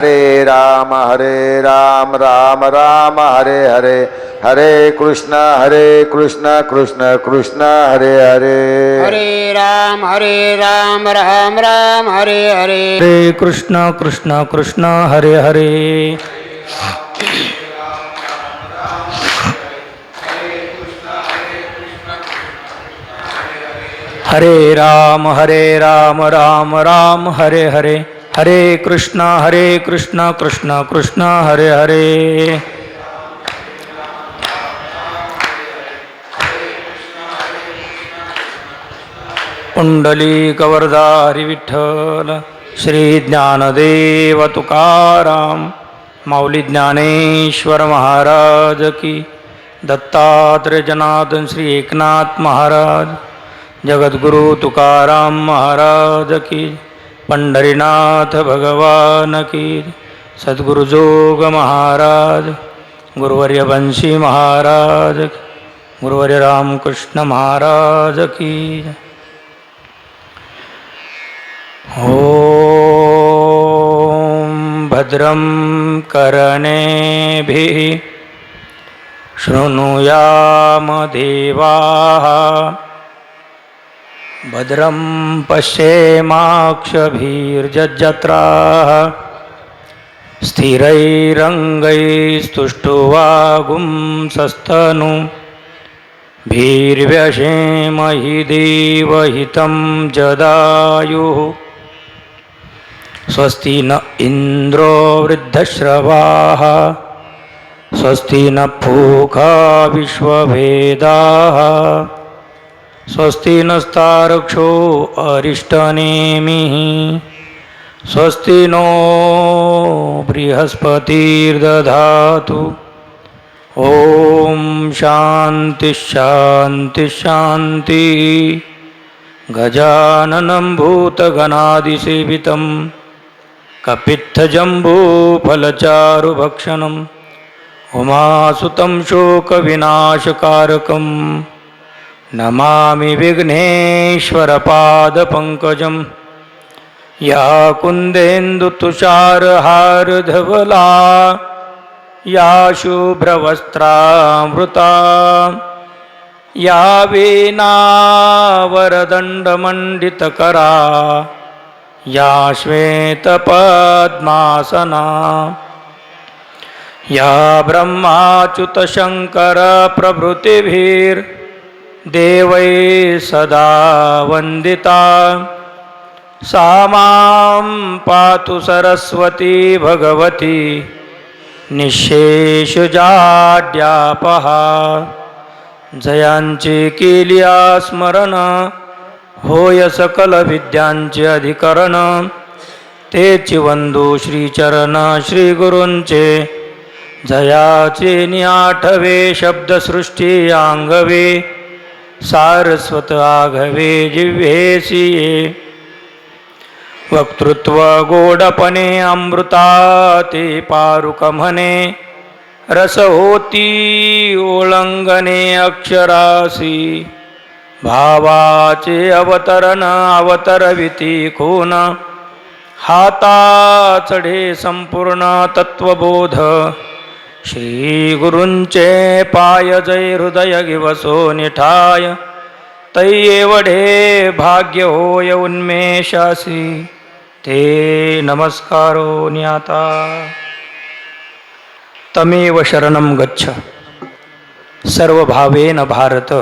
हरे राम राम राम हरे हरे, हरे कृष्ण कृष्ण कृष्ण हरे हरे, हरे राम राम राम हरे हरे, हरे कृष्ण कृष्ण कृष्ण हरे हरे. हरे राम राम राम हरे हरे, हरे कृष्ण कृष्ण कृष्ण हरे हरे. पुंडलीकवरदारी विठ्ठल, श्री ज्ञानदेव तुकाराम, माऊली ज्ञानेश्वर महाराज की, दत्तात्रेय जनार्दन श्री एकनाथ महाराज, जगद्गुरु तुकाराम महाराज की, पंढरीनाथ भगवान की, सद्गुरु जोग महाराज, गुरुवर्य बंशी महाराज, गुरुवर्य रामकृष्ण महाराज की. ॐ भद्रं कर्णेभिः शृणुयाम देवाः, भद्रं पश्येमाक्षभिर्यजत्राः, स्थिरैरङ्गैस्तुष्टुवागुंसस्तनु भीर्व्यशेमहि देवहितं जदायुः. स्वस्ति न इंद्रो वृद्धश्रवाः, स्वस्ति न पूषा विश्ववेदाः, स्वस्ति नस्तार्क्ष्यो अरिष्टनेमिः, स्वस्ति नो बृहस्पतिर्दधातु. ॐ शान्ति शान्ति शान्ति. गजाननं भूतगणादिसेवितं कपित्थजम्बूफलचारुभक्षणं उमासुतं शोकविनाशकारकं नमामि विघ्नेश्वरपादपङ्कजं. या कुन्देन्दुतुषारहारधवला, या शुभ्रवस्त्रामृता, या वीणावरदण्डमण्डितकरा, या श्वेतपद्मासना, या ब्रह्माच्युतशङ्करप्रभृतिभिर्देवैः सदा वन्दिता, सा मां पातु सरस्वती भगवती निःशेषजाड्यापहा. जयांचे केलिया स्मरण, होय सकल विद्यांचे अधिकरण. तेची वंदू श्रीचरण श्री गुरूंचे, जयाचे निआठवे शब्दसृष्टी आंगवे. सारस्वत आघवे जिव्हेसिये, वक्तृत्व गोडपणे अमृता ते पारुक म्हणे. रस होती ओळंगणे अक्षरासी, भावाचे अवतरण अवतरविती खून. हाता चढे संपूर्ण तत्वबोध, श्री गुरूंचे पाय जय हृदय गिवसो निठाय. तै एवढे भाग्य होय उन्मेषासी, ते नमस्कारो न्याता. तमेव शरणं गच्छ सर्वभावेन भारत,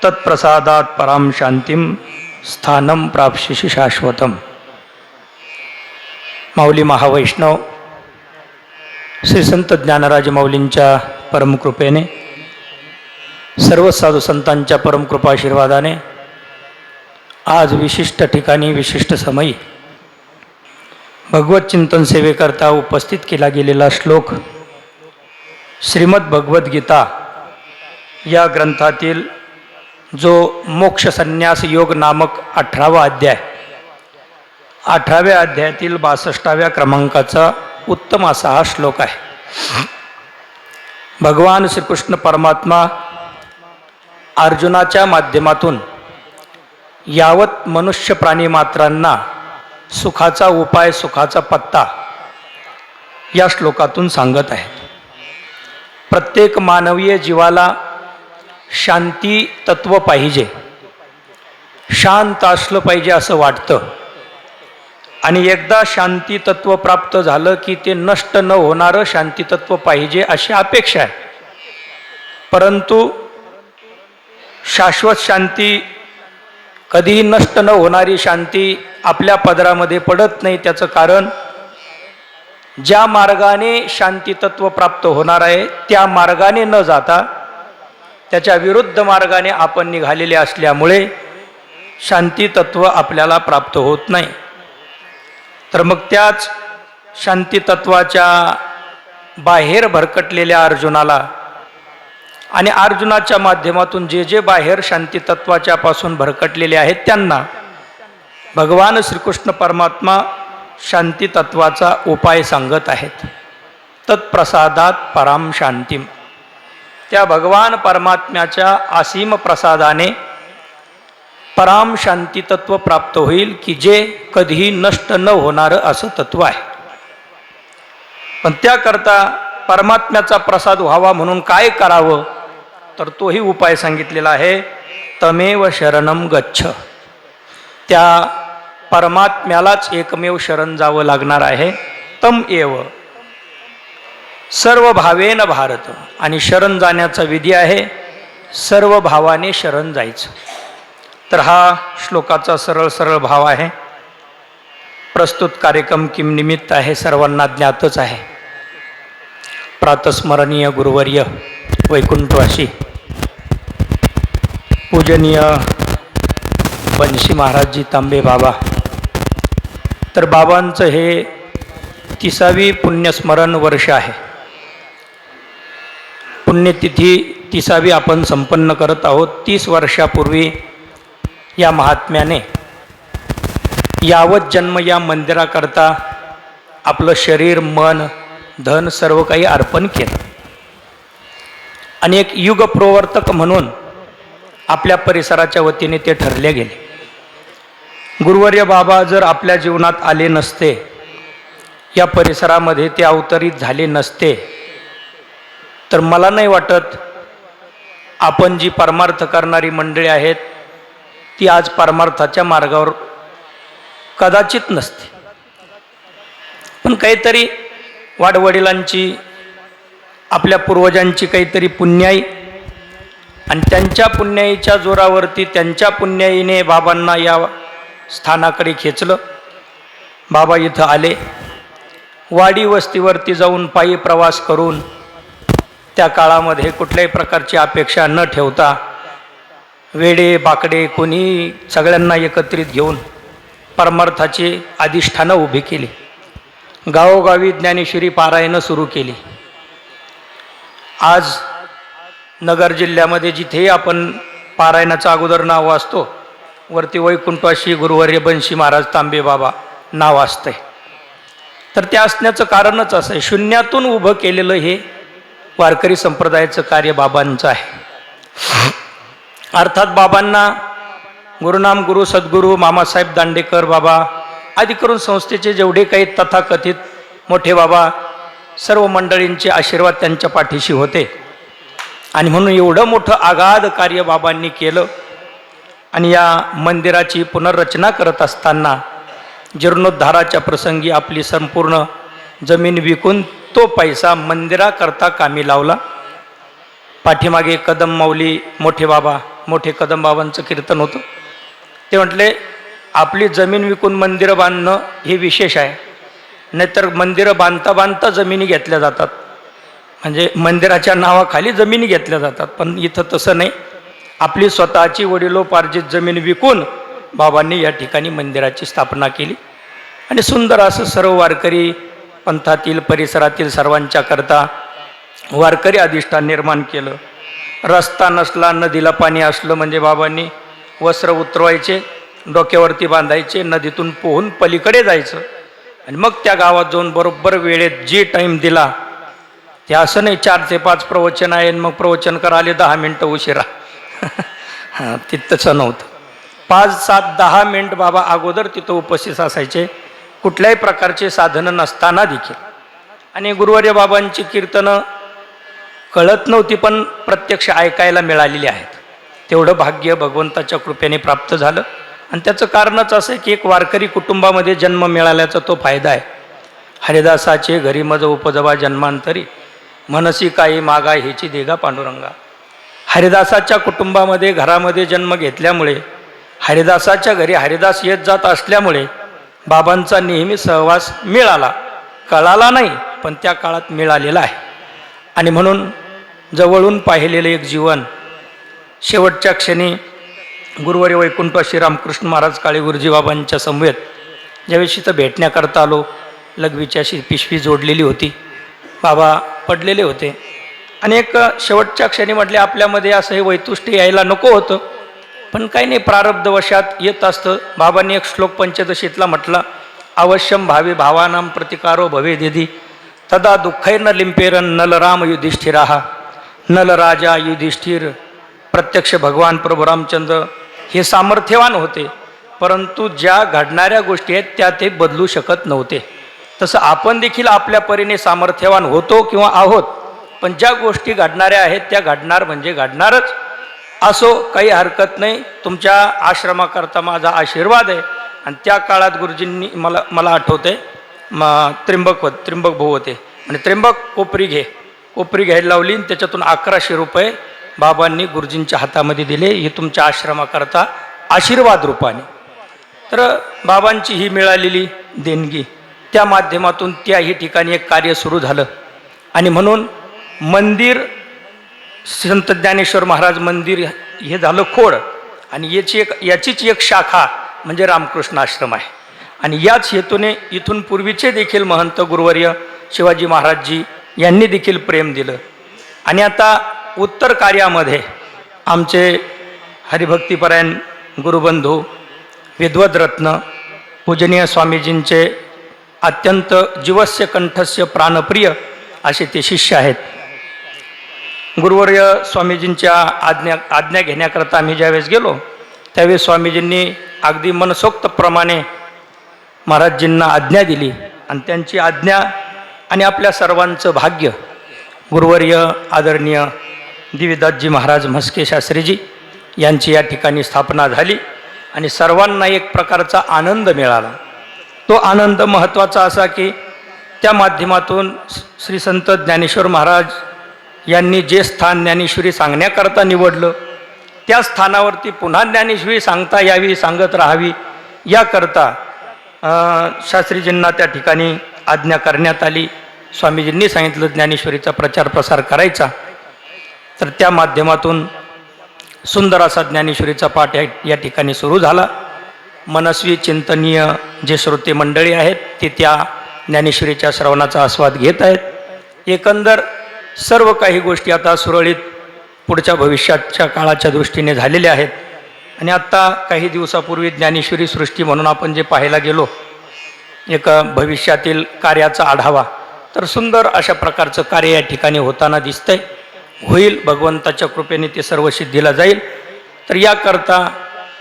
तत्प्रसादात् परां शांतिं स्थानं प्राप्स्यसि शाश्वतम्. माऊली महावैष्णव श्री संत ज्ञानराज माऊलींच्या परमकृपेने, सर्व साधू संतांच्या परमकृपाशीर्वादाने आज विशिष्ट ठिकाणी विशिष्ट समयी भगवत चिंतन सेवेकरता उपस्थित केला गेलेला श्लोक श्रीमद भगवद्गीता या ग्रंथातील जो मोक्ष संन्यास योग नामक 18वा अध्याय, 18व्या अध्यायातील 62व्या क्रमांकाचा उत्तम असा हा श्लोक आहे. भगवान श्रीकृष्ण परमात्मा अर्जुनाच्या माध्यमातून यावत मनुष्य प्राणी मात्रांना सुखाचा उपाय, सुखाचा पत्ता या श्लोकातून सांगत आहेत. प्रत्येक मानवीय जीवाला शांती तत्व पाहिजे, शांत असलं पाहिजे असं वाटतं. आणि एकदा शांती तत्व प्राप्त झालं की ते नष्ट न होणारं शांती तत्व पाहिजे अशी अपेक्षा आहे. परंतु शाश्वत शांती, कधीही नष्ट न होणारी शांती आपल्या पदरामध्ये पडत नाही. त्याचं कारण ज्या मार्गाने शांती तत्व प्राप्त होणार आहे त्या मार्गाने न जाता त्याच्या विरुद्ध मार्गाने आपण निघालेले असल्यामुळे शांती तत्व आपल्याला प्राप्त होत नाही. तर मग त्याच शांती तत्वाच्या बाहेर भरकटलेल्या अर्जुनाला आणि अर्जुनाच्या माध्यमातून जे जे बाहेर शांती तत्वाच्या पासून भरकटलेले आहेत त्यांना भगवान श्रीकृष्ण परमात्मा शांती तत्वाचा उपाय सांगत आहेत. तत्प्रसादात पराम शांतीम. त्या भगवान परमात्म्याच्या असीम प्रसादाने पराम शांती तत्व प्राप्त होईल की जे कधीही नष्ट न होणारं असं तत्व आहे. पण त्याकरता परमात्म्याचा प्रसाद व्हावा म्हणून काय करावं, तर तोही उपाय सांगितलेला आहे. तमेव शरणम गच्छ. त्या परमात्म्यालाच एकमेव शरण जावं लागणार आहे. तम एव सर्व भावेन भारत. आणि शरण जाण्याचा विधी आहे सर्व भावाने शरण जायचं. तर हा श्लोकाचा सरळ सरळ भाव आहे. प्रस्तुत कार्यक्रम किम निमित्त आहे सर्वांना ज्ञातच आहे. प्रातस्मरणीय गुरुवर्य वैकुंठवासी पूजनीय बंशी महाराजजी तांबे बाबा. तर बाबांचं हे 30वी पुण्यस्मरण वर्ष आहे. पुण्यतिथी 30वी आपण संपन्न करत आहोत. 30 वर्षापूर्वी या महात्म्याने यावत जन्म या मंदिराकरता आपलं शरीर, मन, धन सर्व काही अर्पण केलं. आणि एक युग प्रवर्तक म्हणून आपल्या परिसराच्या वतीने ते ठरले गेले. गुरुवर्य बाबा जर आपल्या जीवनात आले नसते, या परिसरामध्ये ते अवतरित झाले नसते, तर मला नाही वाटत आपण जी परमार्थ करणारी मंडळी आहेत ती आज परमार्थाच्या मार्गावर कदाचित नसते. पण काहीतरी वाडवडिलांची, आपल्या पूर्वजांची काहीतरी पुण्याई आणि त्यांच्या पुण्याईच्या जोरावरती, त्यांच्या पुण्याईने बाबांना या स्थानाकडे खेचलं. बाबा इथं आले. वाडी वस्तीवरती जाऊन पायी प्रवास करून त्या काळामध्ये कुठल्याही प्रकारची अपेक्षा न ठेवता वेडे बाकडे कोणी सगळ्यांना एकत्रित घेऊन परमार्थाची अधिष्ठानं उभी केली. गावोगावी ज्ञानेश्वरी पारायणं सुरू केली. आज नगर जिल्ह्यामध्ये जिथेही आपण पारायणाचं अगोदर नाव वाचतो वरती वैकुंठवासी गुरुवर्य बंशी महाराज तांबे बाबा नाव असतंय. तर ते असण्याचं कारणच असं आहे, शून्यातून उभं केलेलं हे वारकरी संप्रदायाचं कार्य बाबांचं आहे. अर्थात बाबांना गुरुनाम गुरु सद्गुरू मामासाहेब दांडेकर बाबा आदी करून संस्थेचे जेवढे काही तथाकथित मोठे बाबा सर्व मंडळींचे आशीर्वाद त्यांच्या पाठीशी होते. आणि म्हणून एवढं मोठं आगाध कार्य बाबांनी केलं. आणि या मंदिराची पुनर्रचना करत असताना जीर्णोद्धाराच्या प्रसंगी आपली संपूर्ण जमीन विकून तो पैसा मंदिराकरता कामी लावला. पाठीमागे कदम माऊली मोठे कदम बाबांचं कीर्तन होतं. ते म्हटले आपली जमीन विकून मंदिरं बांधणं हे विशेष आहे, नाहीतर मंदिरं बांधता बांधता जमिनी घेतल्या जातात, म्हणजे मंदिराच्या नावाखाली जमिनी घेतल्या जातात. पण इथं तसं नाही. आपली स्वतःची वडिलोपार्जित जमीन विकून बाबांनी या ठिकाणी मंदिराची स्थापना केली. आणि सुंदर असं सर्व वारकरी पंथातील परिसरातील सर्वांच्या करता वारकरी अधिष्ठान निर्माण केलं. रस्ता नसला, नदीला पाणी असलं म्हणजे बाबांनी वस्त्र उतरवायचे, डोक्यावरती बांधायचे, नदीतून पोहून पलीकडे जायचं आणि मग त्या गावात जाऊन बरोबर वेळेत जे टाईम दिला ते असं नाही 4 ते 5 प्रवचन आहे मग प्रवचनकर आले 10 मिनटं उशिरा. हां, तिथंचं नव्हतं. 5, 7, 10 मिनिट बाबा अगोदर तिथं उपस्थित असायचे, कुठल्याही प्रकारचे साधनं नसताना देखील. आणि गुरुवर्य बाबांची कीर्तनं कळत नव्हती पण प्रत्यक्ष ऐकायला मिळालेली आहेत. तेवढं भाग्य भगवंताच्या कृपेने प्राप्त झालं. आणि त्याचं कारणच असं आहे की एक वारकरी कुटुंबामध्ये जन्म मिळाल्याचा तो फायदा आहे. हरिदासाचे घरी मज उपजवा जन्मांतरी, मनसी काही मागा हेची देगा पांडुरंगा. हरिदासाच्या कुटुंबामध्ये घरामध्ये जन्म घेतल्यामुळे, हरिदासाच्या घरी हरिदास येत जात असल्यामुळे बाबांचा नेहमी सहवास मिळाला. कळाला नाही पण त्या काळात मिळालेला आहे. आणि म्हणून जवळून पाहिलेलं एक जीवन शेवटच्या क्षणी गुरुवर्य वैकुंठ श्रीरामकृष्ण महाराज काळे गुरुजी बाबांच्या समवेत ज्यावेळेस इथं भेटण्याकरता आलो, लघवीची अशी पिशवी जोडलेली होती, बाबा पडलेले होते. आणि एक शेवटच्या क्षणी म्हटले आपल्यामध्ये असं हे वैतुष्ट यायला नको होतं, पण काही नाही प्रारब्धवशात येत असतं. बाबांनी एक श्लोक पंचदशीतला म्हटला, अवश्यम भावे भावानां प्रतिकारो भवे दिधी तदा दुःखैर्न लिंपेरन नल राम युधिष्ठिराहा. नल राजा युधिष्ठिर प्रत्यक्ष भगवान प्रभू रामचंद्र हे सामर्थ्यवान होते, परंतु ज्या घडणाऱ्या गोष्टी आहेत त्या ते बदलू शकत नव्हते. तसं आपण देखील आपल्या परीने सामर्थ्यवान होतो किंवा आहोत, पण ज्या गोष्टी घडणाऱ्या आहेत त्या घडणार म्हणजे घडणारच. असो, काही हरकत नाही. तुमच्या आश्रमाकरता माझा आशीर्वाद आहे. आणि त्या काळात गुरुजींनी मला आठवते त्र्यंबक भाऊ होते आणि त्र्यंबक कोपरी घ्यायला लावली आणि त्याच्यातून 1100 रुपये बाबांनी गुरुजींच्या हातामध्ये दिले, हे तुमच्या आश्रमाकरता आशीर्वाद रूपाने. तर बाबांची ही मिळालेली देणगी, त्या माध्यमातून त्याही ठिकाणी एक कार्य सुरू झालं. आणि म्हणून मंदिर, संत ज्ञानेश्वर महाराज मंदिर हे झालं खोड, आणि याचीच एक शाखा म्हणजे रामकृष्ण आश्रम आहे. आणि याच हेतूने इथून पूर्वीचे देखील महंत गुरुवर्य शिवाजी महाराजजी यांनी देखील प्रेम दिलं. आणि आता उत्तर कार्यामध्ये आमचे हरिभक्तीपरायण गुरुबंधू विद्वद्रत्न पूजनीय स्वामीजींचे अत्यंत जीवस्य कंठस्य प्राणप्रिय असे ते शिष्य आहेत. गुरुवर्य स्वामीजींच्या आज्ञा घेण्याकरता आम्ही ज्यावेळेस गेलो त्यावेळेस स्वामीजींनी अगदी मनसोक्तप्रमाणे महाराजजींना आज्ञा दिली. आणि त्यांची आज्ञा आणि आपल्या सर्वांचं भाग्य गुरुवर्य आदरणीय दिव्यदासजी महाराज म्हस्के शास्त्रीजी यांची या ठिकाणी स्थापना झाली. आणि सर्वांना एक प्रकारचा आनंद मिळाला. तो आनंद महत्त्वाचा असा की त्या माध्यमातून श्री संत ज्ञानेश्वर महाराज यांनी जे स्थान ज्ञानेश्वरी सांगण्याकरता निवडलं त्या स्थानावरती पुन्हा ज्ञानेश्वरी सांगता यावी, सांगत राहावी याकरता शास्त्रीजींना त्या ठिकाणी आज्ञा करण्यात आली. स्वामीजींनी सांगितलं ज्ञानेश्वरीचा प्रचार प्रसार करायचा. तर त्या माध्यमातून सुंदर असा ज्ञानेश्वरीचा पाठ या ठिकाणी सुरू झाला. मनस्वी चिंतनीय जे श्रोते मंडळी आहेत ते त्या ज्ञानेश्वरीच्या श्रवणाचा आस्वाद घेत आहेत. एकंदर सर्व काही गोष्टी आता सुरळीत पुढच्या भविष्याच्या काळाच्या दृष्टीने झालेल्या आहेत. आणि आत्ता काही दिवसापूर्वी ज्ञानेश्वरी सृष्टी म्हणून आपण जे पाहायला गेलो एक भविष्यातील कार्याचा आढावा, तर सुंदर अशा प्रकारचं कार्य या ठिकाणी होताना दिसतंय. होईल, भगवंताच्या कृपेने ते सर्व सिद्धीला जाईल. तर याकरता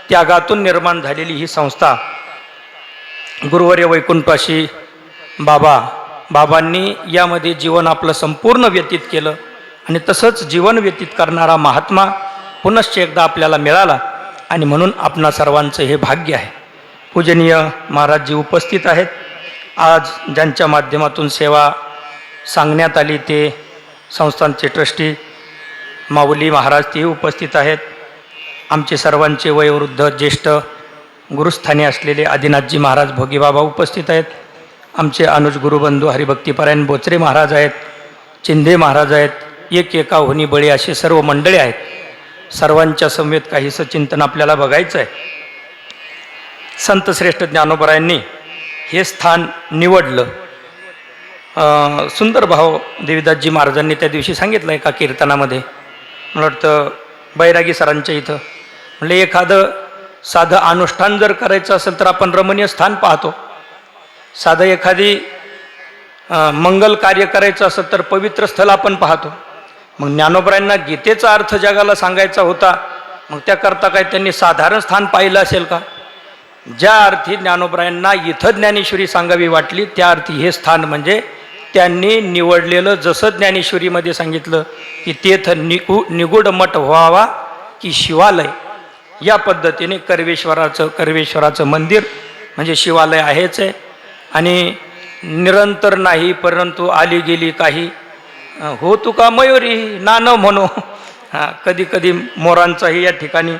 त्यागातून निर्माण झालेली ही संस्था गुरुवर्य वैकुंठवासी बाबांनी यामध्ये जीवन आपलं संपूर्ण व्यतीत केलं. आणि तसंच जीवन व्यतीत करणारा महात्मा पुनश्च एकदा आपल्याला मिळाला. आणि म्हणून आपणा सर्वांचं हे भाग्य आहे. पूजनीय महाराजजी उपस्थित आहेत. आज ज्यांच्या माध्यमातून सेवा सांगण्यात आली ते संस्थानचे ट्रस्टी माऊली महाराज ते उपस्थित आहेत. आमचे सर्वांचे वयोवृद्ध ज्येष्ठ गुरुस्थानी असलेले आदिनाथजी महाराज भोगीबाबा उपस्थित आहेत. आमचे अनुज गुरुबंधू हरिभक्तीपरायण बोचरे महाराज आहेत, चिंदे महाराज आहेत, एका होनी बळी असे सर्व मंडळी आहेत. सर्वांच्या समेत काहीसं चिंतन आपल्याला बघायचं आहे. संत श्रेष्ठ ज्ञानोबरायांनी हे स्थान निवडलं. सुंदर भाव देवीदासजी महाराजांनी त्या दिवशी सांगितलं एका कीर्तनामध्ये, मला वाटतं बैरागी सरांच्या इथं, म्हणजे एखादं साधं अनुष्ठान जर करायचं असेल तर आपण रमणीय स्थान पाहतो. साधं एखादी मंगल कार्य करायचं असेल तर पवित्र स्थळ आपण पाहतो. मग ज्ञानोबरायांना गीतेचा अर्थ जगाला सांगायचा होता, मग त्याकरता काय त्यांनी साधारण स्थान पाहिलं असेल का? ज्या अर्थी ज्ञानोबरायांना इथं ज्ञानेश्वरी सांगावी वाटली त्या अर्थी हे स्थान म्हणजे त्यांनी निवडलेलं, जसं ज्ञानेश्वरीमध्ये सांगितलं की तेथ निगूढ मठ व्हावा की शिवालय, या पद्धतीने कर्वेश्वराचं मंदिर म्हणजे शिवालय आहेच आहे. आणि निरंतर नाही परंतु आली गेली काही, हो तुका मयुरी ना न म्हणो. कधी कधी मोरांचाही या ठिकाणी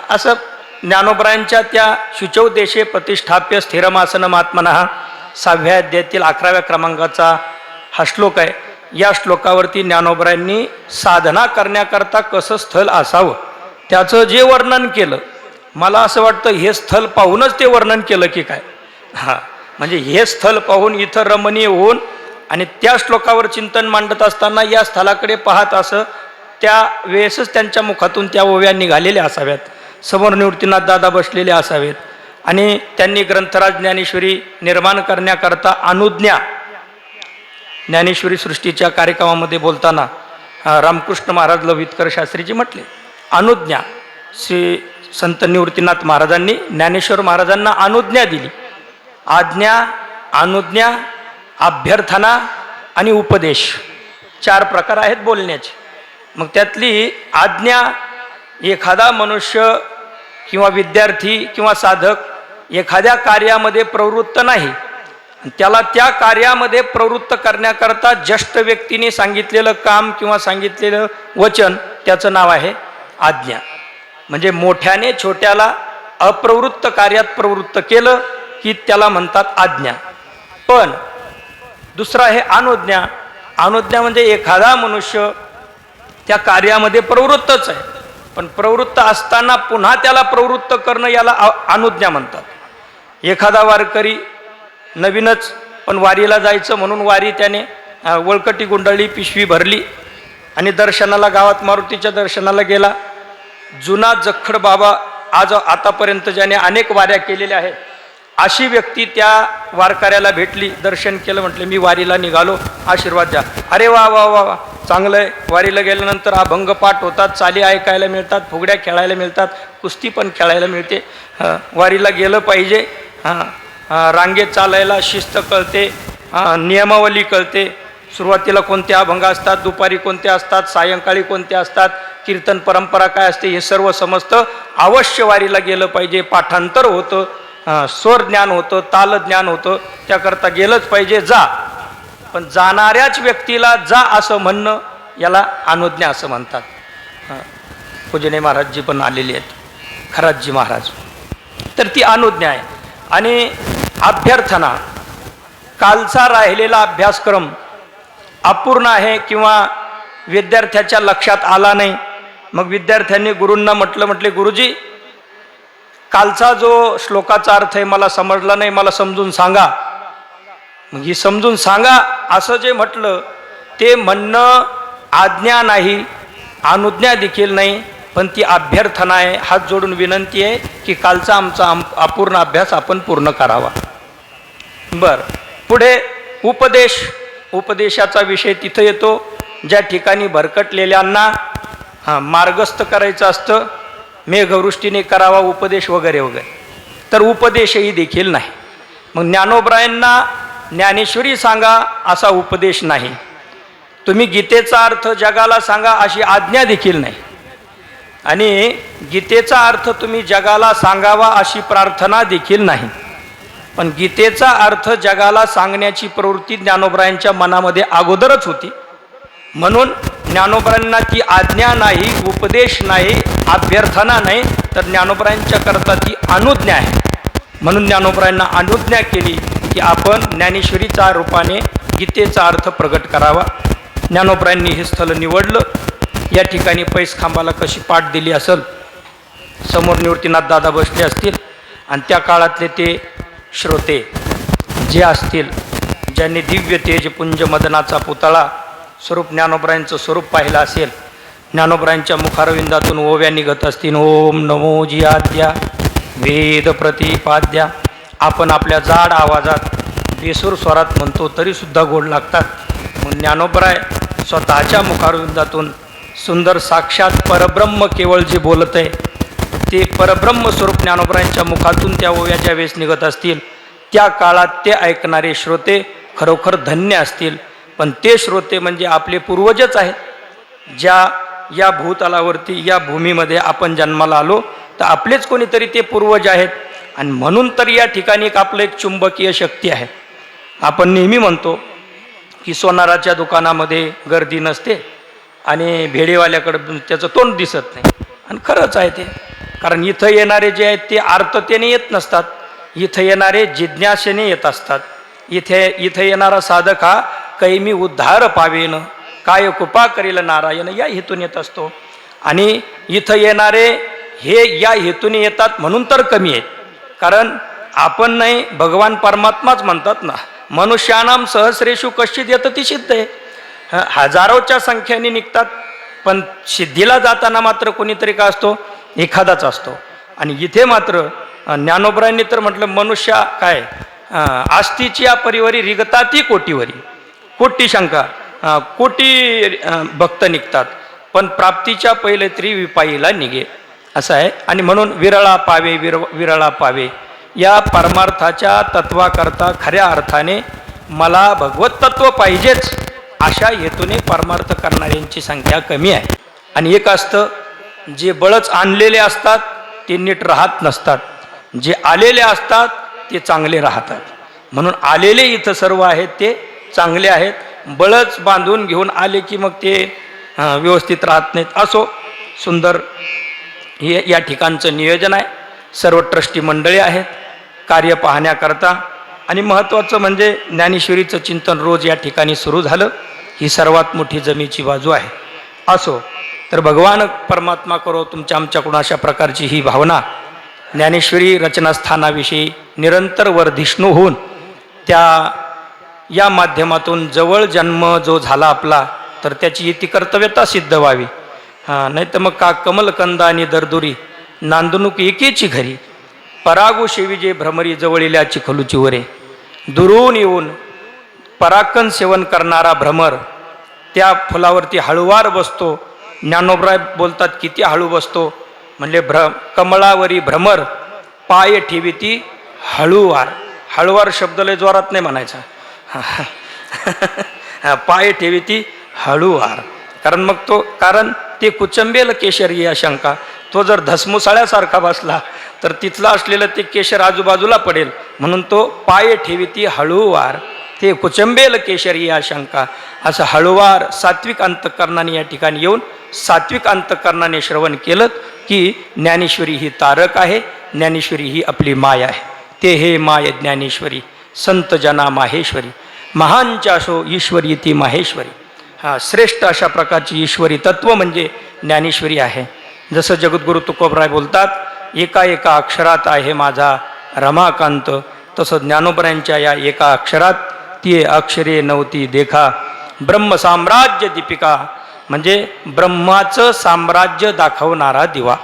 असं ज्ञानोबरायांच्या त्या शुचौ देशे प्रतिष्ठाप्य स्थिरमासनम आत्मनः 6व्या अध्यायातील 11व्या क्रमांकाचा हा श्लोक आहे. या श्लोकावरती ज्ञानोबरायांनी साधना करण्याकरता कसं स्थल असावं त्याचं जे वर्णन केलं, मला असं वाटतं हे स्थल पाहूनच ते वर्णन केलं की काय. म्हणजे हे स्थल पाहून इथं रमणीय होऊन आणि त्या श्लोकावर चिंतन मांडत असताना या स्थलाकडे पाहत असं त्या वेळेसच त्यांच्या मुखातून त्या ओव्या निघालेल्या असाव्यात, समोर निवृत्तीनाथ दादा बसलेले असावेत. आणि त्यांनी ग्रंथराज ज्ञानेश्वरी निर्माण करण्याकरता अनुज्ञा, ज्ञानेश्वरी सृष्टीच्या कार्यक्रमामध्ये बोलताना रामकृष्ण महाराज लवितकर शास्त्रीजी म्हटले, अनुज्ञा. श्री संत निवृत्तीनाथ महाराजांनी ज्ञानेश्वर महाराजांना अनुज्ञा दिली. आज्ञा, अनुज्ञा, अभ्यर्थना आणि उपदेश 4 प्रकार आहेत बोलण्याचे. मग त्यातली आज्ञा, एखादा मनुष्य किंवा विद्यार्थी किंवा साधक एखाद्या कार्यामध्ये प्रवृत्त नाही, त्याला त्या कार्यामध्ये प्रवृत्त करण्याकरता ज्येष्ठ व्यक्तीने सांगितलेलं काम किंवा सांगितलेलं वचन त्याचं नाव आहे आज्ञा. म्हणजे मोठ्याने छोट्याला अप्रवृत्त कार्यात प्रवृत्त केलं की त्याला म्हणतात आज्ञा. पण दुसरा आहे अनुज्ञा. अनुज्ञा म्हणजे एखादा मनुष्य त्या कार्यामध्ये प्रवृत्तच आहे, पण प्रवृत्त असताना पुन्हा त्याला प्रवृत्त करणं याला अनुज्ञा म्हणतात. एखादा वारकरी नवीनच पण वारीला जायचं म्हणून वारी त्याने वळकटी गुंडळली, पिशवी भरली आणि दर्शनाला, गावात मारुतीच्या दर्शनाला गेला. जुना जखड बाबा आज आतापर्यंत ज्याने अनेक वाऱ्या केलेल्या आहेत अशी व्यक्ती त्या वारकऱ्याला भेटली, दर्शन केलं, म्हटले मी वारीला निघालो, आशीर्वाद द्या. अरे वा वा वा वा, चांगलं आहे. वारीला गेल्यानंतर अभंग पाठ होतात, चाली ऐकायला मिळतात, फुगड्या खेळायला मिळतात, कुस्ती पण खेळायला मिळते. वारीला गेलं पाहिजे. रांगेत चालायला शिस्त कळते, नियमावली कळते. सुरुवातीला कोणते अभंग असतात, दुपारी कोणते असतात, सायंकाळी कोणते असतात, कीर्तन परंपरा काय असते हे सर्व समजतं. अवश्य वारीला गेलं पाहिजे. पाठांतर होतं, स्वर ज्ञान होतं, ताल ज्ञान होतं, त्याकरता गेलंच पाहिजे. जा. पण जाणाऱ्याच व्यक्तीला जा असं म्हणणं याला अनुज्ञा असं म्हणतात. पूजने महाराजजी पण आलेले आहेत, खरातजी महाराज. तर ती अनुज्ञा आहे. आणि अभ्यर्थना, कालचा राहिलेला अभ्यासक्रम अपूर्ण आहे किंवा विद्यार्थ्याच्या लक्षात आला नाही, मग विद्यार्थ्यांनी गुरूंना म्हटले गुरुजी कालचा जो श्लोकाचा अर्थ आहे मला समजला नाही, मला समजून सांगा. मग ही समजून सांगा असं जे म्हटलं ते म्हणणं आज्ञा नाही, अनुज्ञा देखील नाही, पण ती अभ्यर्थना आहे. हात जोडून विनंती आहे की कालचा आमचा अपूर्ण अभ्यास आपण पूर्ण करावा. बरं, पुढे उपदेश. उपदेशाचा विषय तिथं येतो ज्या ठिकाणी भरकटलेल्यांना मार्गस्थ करायचं असतं, मेघवृष्टीने करावा उपदेश वगैरे वगैरे, तर उपदेशही देखील नाही. मग ज्ञानोबरायांना ज्ञानेश्वरी सांगा असा उपदेश नाही. तुम्ही गीतेचा अर्थ जगाला सांगा अशी आज्ञा देखील नाही. आणि गीतेचा अर्थ तुम्ही जगाला सांगावा अशी प्रार्थना देखील नाही. पण गीतेचा अर्थ जगाला सांगण्याची प्रवृत्ती ज्ञानोबरायांच्या मनामध्ये अगोदरच होती. म्हणून ज्ञानोबरायांना ती आज्ञा नाही, उपदेश नाही, अभ्यर्थना नाही, तर ज्ञानोबरायांच्या करता ती अनुज्ञा आहे. म्हणून ज्ञानोबरायांना अनुज्ञा केली की आपण ज्ञानेश्वरीच्या रूपाने गीतेचा अर्थ प्रगट करावा. ज्ञानोबरायांनी हे स्थळ निवडलं. या ठिकाणी पैसखांबाला कशी पाठ दिली असेल, समोर निवृत्तीनाथ दादा बसले असतील आणि त्या काळातले ते श्रोते जे असतील ज्यांनी दिव्य तेज पुंज मदनाचा पुतळा स्वरूप ज्ञानोबरायांचं स्वरूप पाहिलं असेल, ज्ञानोबरायांच्या मुखारविंदातून ओव्या निघत असतील, ओम नमो जियाद्या वेद प्रतिपाद्या, आपण आपल्या जाड आवाजात बेसूर स्वरात म्हणतो तरीसुद्धा गोड लागतात. म्हणून ज्ञानोबराय स्वतःच्या मुखारविंदातून सुंदर साक्षात परब्रह्म केवळ जे बोलत आहे ते परब्रह्म स्वरूप ज्ञानोबरायांच्या मुखातून त्या ओव्या ज्या वेळेस निघत असतील त्या काळात ते ऐकणारे श्रोते खरोखर धन्य असतील. पण ते श्रोते म्हणजे आपले पूर्वजच आहेत. ज्या या भूतलावरती या भूमीमध्ये आपण जन्माला आलो तर आपलेच कोणीतरी ते पूर्वज आहेत. आणि म्हणून तर या ठिकाणी आपलं एक चुंबकीय शक्ती आहे. आपण नेहमी म्हणतो की सोनाराच्या दुकानामध्ये गर्दी नसते आणि भेडेवाल्याकडं त्याचं तोंड दिसत नाही. आणि खरंच आहे ते. कारण इथं येणारे जे आहेत ते आर्ततेने येत नसतात, इथं येणारे जिज्ञासेने येत असतात. इथं येणारा साधक हा कैमी उद्धार पावेन काय कृपा करेल नारायण या हेतून येत असतो. आणि इथं येणारे हे या हेतूने येतात म्हणून तर कमी आहेत. कारण आपण नाही, भगवान परमात्माच म्हणतात ना, मनुष्यानाम सहस्रेषु कश्चित येतं ती सिद्ध आहे. हजारोच्या संख्येने निघतात, पण सिद्धीला जाताना मात्र कोणीतरी का असतो, एखादाच असतो. आणि इथे मात्र ज्ञानोबरायांनी तर म्हटलं मनुष्य काय आस्तीची या परिवारी रिगता ती कोटीवरी, कोटी शंका कोटी भक्त निघतात, पण प्राप्तीच्या पहिले तरी विपाईला निघे असं आहे. आणि म्हणून विरळा पावे विरळा पावे या परमार्थाच्या तत्वाकरता खऱ्या अर्थाने मला भगवत तत्व पाहिजेच अशा हेतूने परमार्थ करणाऱ्यांची संख्या कमी आहे. आणि एक असतं, जे बळच आणलेले असतात ते नीट राहत नसतात, जे आलेले असतात ते चांगले राहतात. म्हणून आलेले इथं सर्व आहेत ते चांगले आहेत. बळच बांधून घेऊन आले की मग ते व्यवस्थित राहत नाहीत. असो, सुंदर हे या ठिकाणचं नियोजन आहे. सर्व ट्रस्टी मंडळी आहेत कार्य पाहण्याकरता. आणि महत्त्वाचं म्हणजे ज्ञानेश्वरीचं चिंतन रोज या ठिकाणी सुरू झालं, ही सर्वात मोठी जमेची बाजू आहे. असो तर भगवान परमात्मा करो तुमच्या आमच्याकडून अशा प्रकारची ही भावना ज्ञानेश्वरी रचनास्थानाविषयी निरंतर वर्धिष्णू होऊन त्या या माध्यमातून जवळ जन्म जो झाला आपला तर त्याची इति कर्तव्यता सिद्ध व्हावी. नाही तर मग का कमलकंद आणि दरदुरी नांदणूक एकेची घरी परागू शेवी जे भ्रमरी जवळील्या चिखलूची वरे. दुरून येऊन पराकन सेवन करणारा भ्रमर त्या फुलावरती हळुवार बसतो. ज्ञानोबराय बोलतात किती हळू बसतो, म्हणजे कमळावरी भ्रमर पाय ठेविती हळूवार. हळुवार शब्द लय जोरात नाही म्हणायचा, पाय ठेविती हळूवार. कारण ते कुचंबेल केशर या शंका. तो जर धसमुसाळ्यासारखा बसला तर तिथलं असलेलं ते केशर आजूबाजूला पडेल. म्हणून तो पाय ठेविती हळूवार ते कुचंबेल केशरी या शंका. असं हळूवार सात्विक अंतःकरणाने या ठिकाणी येऊन सात्विक अंतःकरणाने श्रवण केलं की ज्ञानेश्वरी ही तारक आहे, ज्ञानेश्वरी ही आपली माय आहे. ते हे माय ज्ञानेश्वरी संत जना माहेश्वरी महांचाशो ईश्वरी ती माहेश्वरी. श्रेष्ठ अशा प्रकारची ईश्वरी तत्व म्हणजे ज्ञानेश्वरी आहे. जसं जगद्गुरु तुकोबराय बोलतात, एका एका अक्षरात आहे माझा रमाकांत, तसं ज्ञानोबरायांच्या या एका अक्षरात ती अक्षरे नव्हती देखा ब्रह्मसाम्राज्य दीपिका, म्हणजे ब्रह्माचं साम्राज्य दाखवणारा दिवा.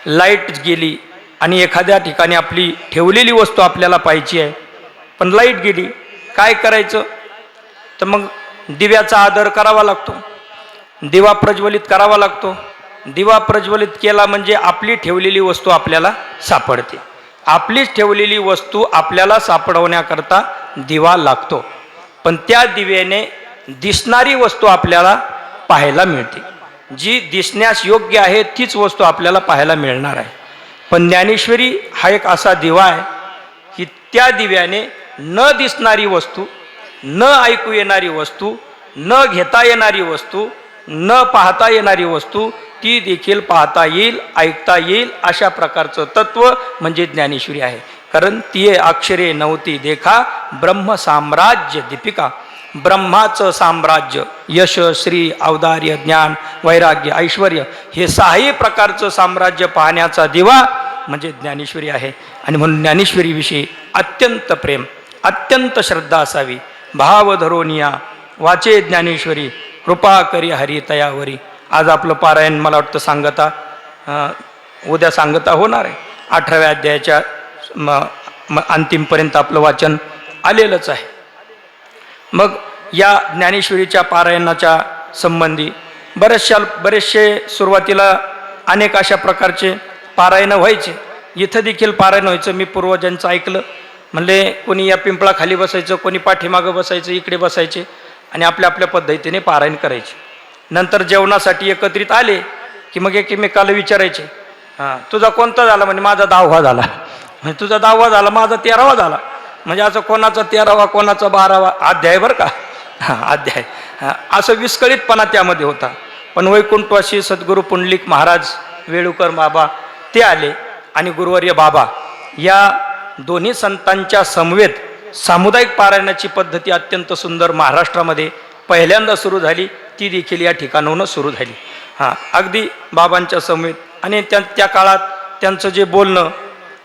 लाईट गेली आणि एखाद्या ठिकाणी आपली ठेवलेली वस्तू आपल्याला पाहिजे आहे, पण लाईट गेली, काय करायचं? तर मग दिव्याचा आदर करावा लागतो, दिवा प्रज्वलित करावा लागतो. दिवा प्रज्वलित केला म्हणजे आपली ठेवलेली वस्तू आपल्याला सापडते. आपलीच ठेवलेली वस्तू आपल्याला सापडवण्याकरता दिवा लागतो. पण त्या दिव्याने दिसणारी वस्तू आपल्याला पाहायला मिळते. जी दिसण्यास योग्य आहे तीच वस्तू आपल्याला पाहायला मिळणार आहे. पण ज्ञानेश्वरी हा एक असा दिवा आहे की त्या दिव्याने न दिसणारी वस्तू, न ऐकू येणारी वस्तू, न घेता येणारी वस्तू, न पाहता येणारी वस्तू ती देखील पाहता येईल, ऐकता येईल अशा प्रकारचं तत्व म्हणजे ज्ञानेश्वरी आहे. कारण ती अक्षरे नव्हती देखा ब्रह्म साम्राज्य दीपिका. ब्रह्माचं साम्राज्य, यश, श्री, औदार्य, ज्ञान, वैराग्य, ऐश्वर्य हे सहाही प्रकारचं साम्राज्य पाहण्याचा दिवा म्हणजे ज्ञानेश्वरी आहे. आणि म्हणून ज्ञानेश्वरीविषयी अत्यंत प्रेम, अत्यंत श्रद्धा असावी. भाव धरोनिया वाचे ज्ञानेश्वरी कृपा करी हरी तयावरी. आज आपलं पारायण मला वाटतं सांगता उद्या सांगता होणार आहे. 18व्या अध्यायाच्या अंतिमपर्यंत आपलं वाचन आलेलंच आहे. मग या ज्ञानेश्वरीच्या पारायणाच्या संबंधी बरेचसे सुरुवातीला अनेक अशा प्रकारचे पारायण व्हायचे. इथं देखील पारायण व्हायचं. मी पूर्वजांचं ऐकलं. म्हणले कोणी या पिंपळाखाली बसायचं, कोणी पाठीमागं बसायचं, इकडे बसायचे आणि आपल्या आपल्या पद्धतीने पारायण करायचे. नंतर जेवणासाठी एकत्रित आले की मग एकमेकाला विचारायचे, हां तुझा कोणता झाला? म्हणजे माझा 10वा झाला. म्हणजे तुझा 10वा झाला, माझा 13वा झाला. म्हणजे असं कोणाचा 13वा कोणाचा 12वा अध्याय बरं का, हां अध्याय. असं विस्कळीतपणा त्यामध्ये होता. पण वैकुंठवासी सद्गुरू पुंडलिक महाराज वेळुकर बाबा ते आले आणि गुरुवर्य बाबा या दोन्ही संतांच्या समवेत सामुदायिक पारायणाची पद्धती अत्यंत सुंदर महाराष्ट्रामध्ये पहिल्यांदा सुरू झाली. ती देखील या ठिकाणाहून सुरू झाली. हां अगदी बाबांच्या समवेत. आणि त्या काळात त्यांचं जे बोलणं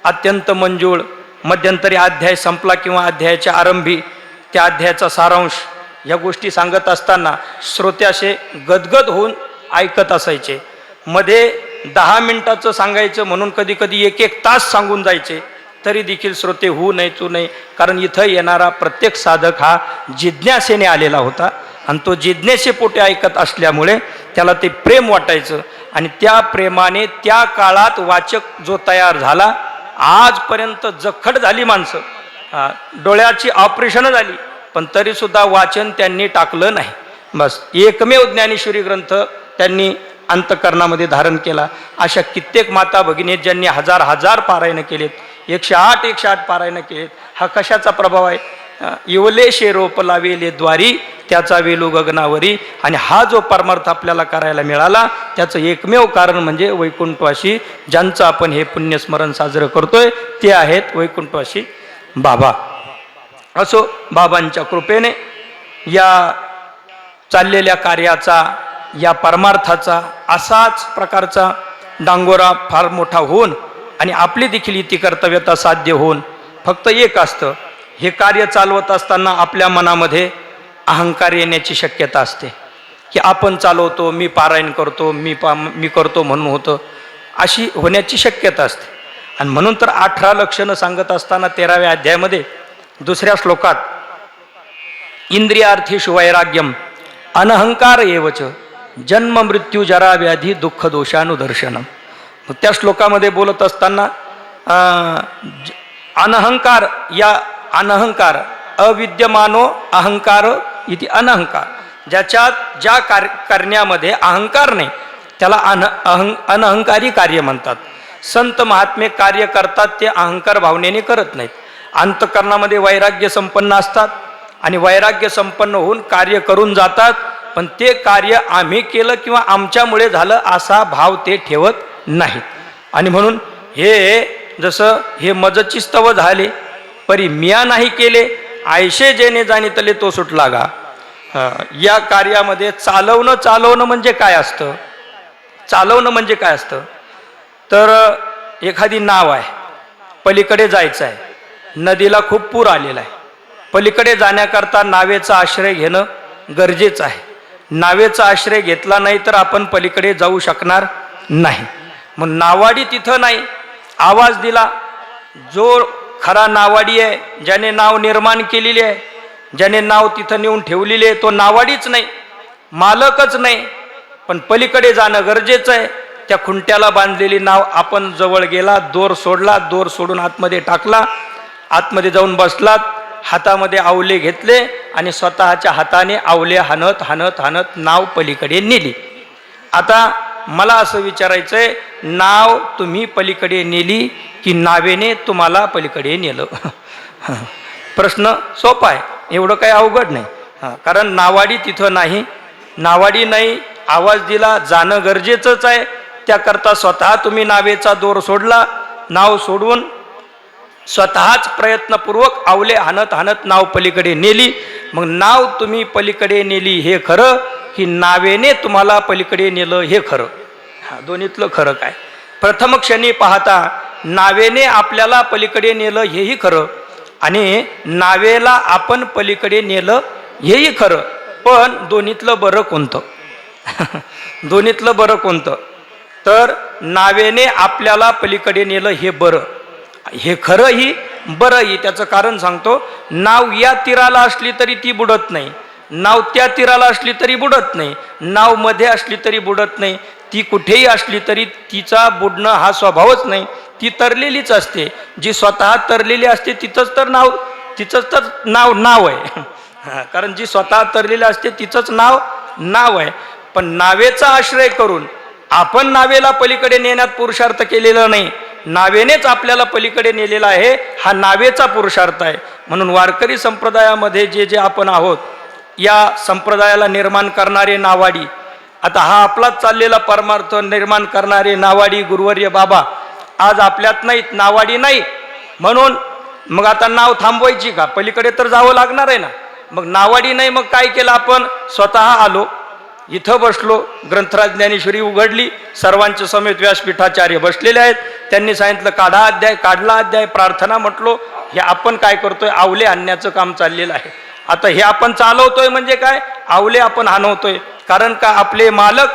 अत्यंत मंजूळ. मध्यंतरी अध्याय संपला किंवा अध्यायाच्या आरंभी त्या अध्यायाचा सारांश या गोष्टी सांगत असताना श्रोते असे गदगद होऊन ऐकत असायचे. मध्ये 10 मिनिटाचं सांगायचं म्हणून कधी कधी 1-1 तास सांगून जायचे, तरी देखील श्रोते होऊ नये चू नये. कारण इथं येणारा प्रत्येक साधक हा जिज्ञासेने आलेला होता आणि तो जिज्ञासेपोटी ऐकत असल्यामुळे त्याला ते प्रेम वाटायचं. आणि त्या प्रेमाने त्या काळात वाचक जो तयार झाला, आजपर्यंत जखड झाली माणसं, डोळ्याची ऑपरेशनं झाली, पण तरीसुद्धा वाचन त्यांनी टाकलं नाही. बस एकमेव ज्ञानेश्वरी ग्रंथ त्यांनी अंतःकरणामध्ये धारण केला. अशा कित्येक माता भगिनी ज्यांनी हजार पारायण केलेत, 108 पारायण केलेत. हा कशाचा प्रभाव आहे? इवलेशे रोप लावेले द्वारी, त्याचा वेलू गगनावरी. आणि हा जो परमार्थ आपल्याला करायला मिळाला त्याचं एकमेव कारण म्हणजे वैकुंठवासी ज्यांचं आपण हे पुण्यस्मरण साजरं करतोय ते आहेत वैकुंठवासी बाबा. असो, बाबांच्या कृपेने या चाललेल्या कार्याचा, या परमार्थाचा असाच प्रकारचा डांगोरा फार मोठा होऊन आणि आपली देखील इति कर्तव्यता साध्य होऊन फक्त एक असतं, हे कार्य चालवत असताना आपल्या मनामध्ये अहंकार येण्याची शक्यता असते की आपण चालवतो, मी पारायण करतो, मी करतो म्हणून होतं, अशी होण्याची शक्यता असते. आणि म्हणून तर 18 लक्षणं सांगत असताना 13व्या अध्यायामध्ये 2ऱ्या श्लोकात इंद्रियार्थेषु वैराग्यम अनहंकार एवच जन्म मृत्यू जरा व्याधी दुःख दोषानुदर्शनम. त्या श्लोकामध्ये बोलत असताना अनहंकार, या अनहंकार अविद्यमानो अहंकार इति अनहंकार, ज्याच्यात ज्या करण्यामध्ये अहंकार नाही त्याला अनहंकारी कार्य म्हणतात. संत महात्मे कार्य करतात ते अहंकार भावनेने करत नाहीत. अंतःकरणामध्ये वैराग्य संपन्न असतात आणि वैराग्य संपन्न होऊन कार्य करून जातात, पण ते कार्य आम्ही केलं किंवा आमच्यामुळे झालं असा भाव ते ठेवत नाहीत. आणि म्हणून हे जसं हे मजची स्तव झाले परी मिया नाही केले, आयशे जेने जाणितले तो सुटला गा. या कार्यामध्ये चालवणं म्हणजे काय असतं? चालवणं म्हणजे काय असतं? तर एखादी नाव आहे, पलीकडे जायचं आहे, नदीला खूप पूर आलेला आहे, पलीकडे जाण्याकरता नावेचा आश्रय घेणं गरजेचं आहे. नावेचा आश्रय घेतला नाही तर आपण पलीकडे जाऊ शकणार नाही. मग नावाडी तिथं नाही, आवाज दिला. जो खरा नावाडी आहे, ज्याने नाव निर्माण केलेली आहे, ज्याने नाव तिथं नेऊन ठेवलेली आहे, तो नावाडीच नाही, मालकच नाही, पण पलीकडे जाणं गरजेचं आहे. त्या खुंट्याला बांधलेली नाव आपण जवळ गेला, दोर सोडला, दोर सोडून आतमध्ये टाकला, आतमध्ये जाऊन बसलात, हातामध्ये आवले घेतले आणि स्वतःच्या हाताने आवले हाणत हाणत हाणत नाव पलीकडे नेली. आता मला असं विचारायचंय, नाव तुम्ही पलीकडे नेली की नावेने तुम्हाला पलीकडे नेलं? प्रश्न सोपा आहे, एवढं काही अवघड नाही. कारण नावाडी तिथं नाही, नावाडी नाही, आवाज दिला, जाणं गरजेचंच आहे. त्याकरता स्वतः तुम्ही नावेचा दोर सोडला, नाव सोडवून स्वतःच प्रयत्नपूर्वक आवले हाणत हाणत नाव पलीकडे नेली. मग नाव तुम्ही पलीकडे नेली हे खरं की नावेने तुम्हाला पलीकडे नेलं हे खरं? दोन्हीतलं खरं काय? प्रथम क्षणी पाहता नावेने आपल्याला पलीकडे नेलं हेही खरं आणि नावेला आपण पलीकडे नेलं हेही खरं. पण दोन्हीतलं बरं कोणतं? दोन्हीतलं बरं कोणतं? तर नावेने आपल्याला पलीकडे नेलं हे बरं, हे खरंही बरंही. त्याचं कारण सांगतो. नाव या तीराला असली तरी ती बुडत नाही, नाव त्या तीराला असली तरी बुडत नाही, नाव मध्ये असली तरी बुडत नाही, ती कुठेही असली तरी तिचा बुडणं हा स्वभावच नाही. ती तरलेलीच असते. जी स्वतः तरलेली असते तिचंच तर नाव आहे. कारण जी स्वतः तरलेली असते तिचंच नाव आहे. पण नावेचा आश्रय करून आपण नावेला पलीकडे नेण्यात पुरुषार्थ केलेला नाही, नावेनेच आपल्याला पलीकडे नेलेला आहे, हा नावेचा पुरुषार्थ आहे. म्हणून वारकरी संप्रदायामध्ये जे आपण आहोत, या संप्रदायाला निर्माण करणारे नावाडी, आता हा आपलाच चाललेला परमार्थ निर्माण करणारे नावाडी गुरुवर्य बाबा आज आपल्यात नाहीत, नावाडी नाही. म्हणून मग आता नाव थांबवायची का? पलीकडे तर जावं लागणार आहे ना. मग नावाडी नाही, मग काय केलं आपण? स्वतः आलो, इथं बसलो, ग्रंथराज ज्ञानेश्वरी उघडली, सर्वांच्या समेत व्यासपीठाचार्य बसलेले आहेत. त्यांनी सांगितलं काढा अध्याय, काढला अध्याय, प्रार्थना म्हटलो. हे आपण काय करतोय? आवले आणण्याचं काम चाललेलं आहे. आता हे आपण चालवतोय म्हणजे काय? आवले आपण हाणवतोय. कारण का? आपले मालक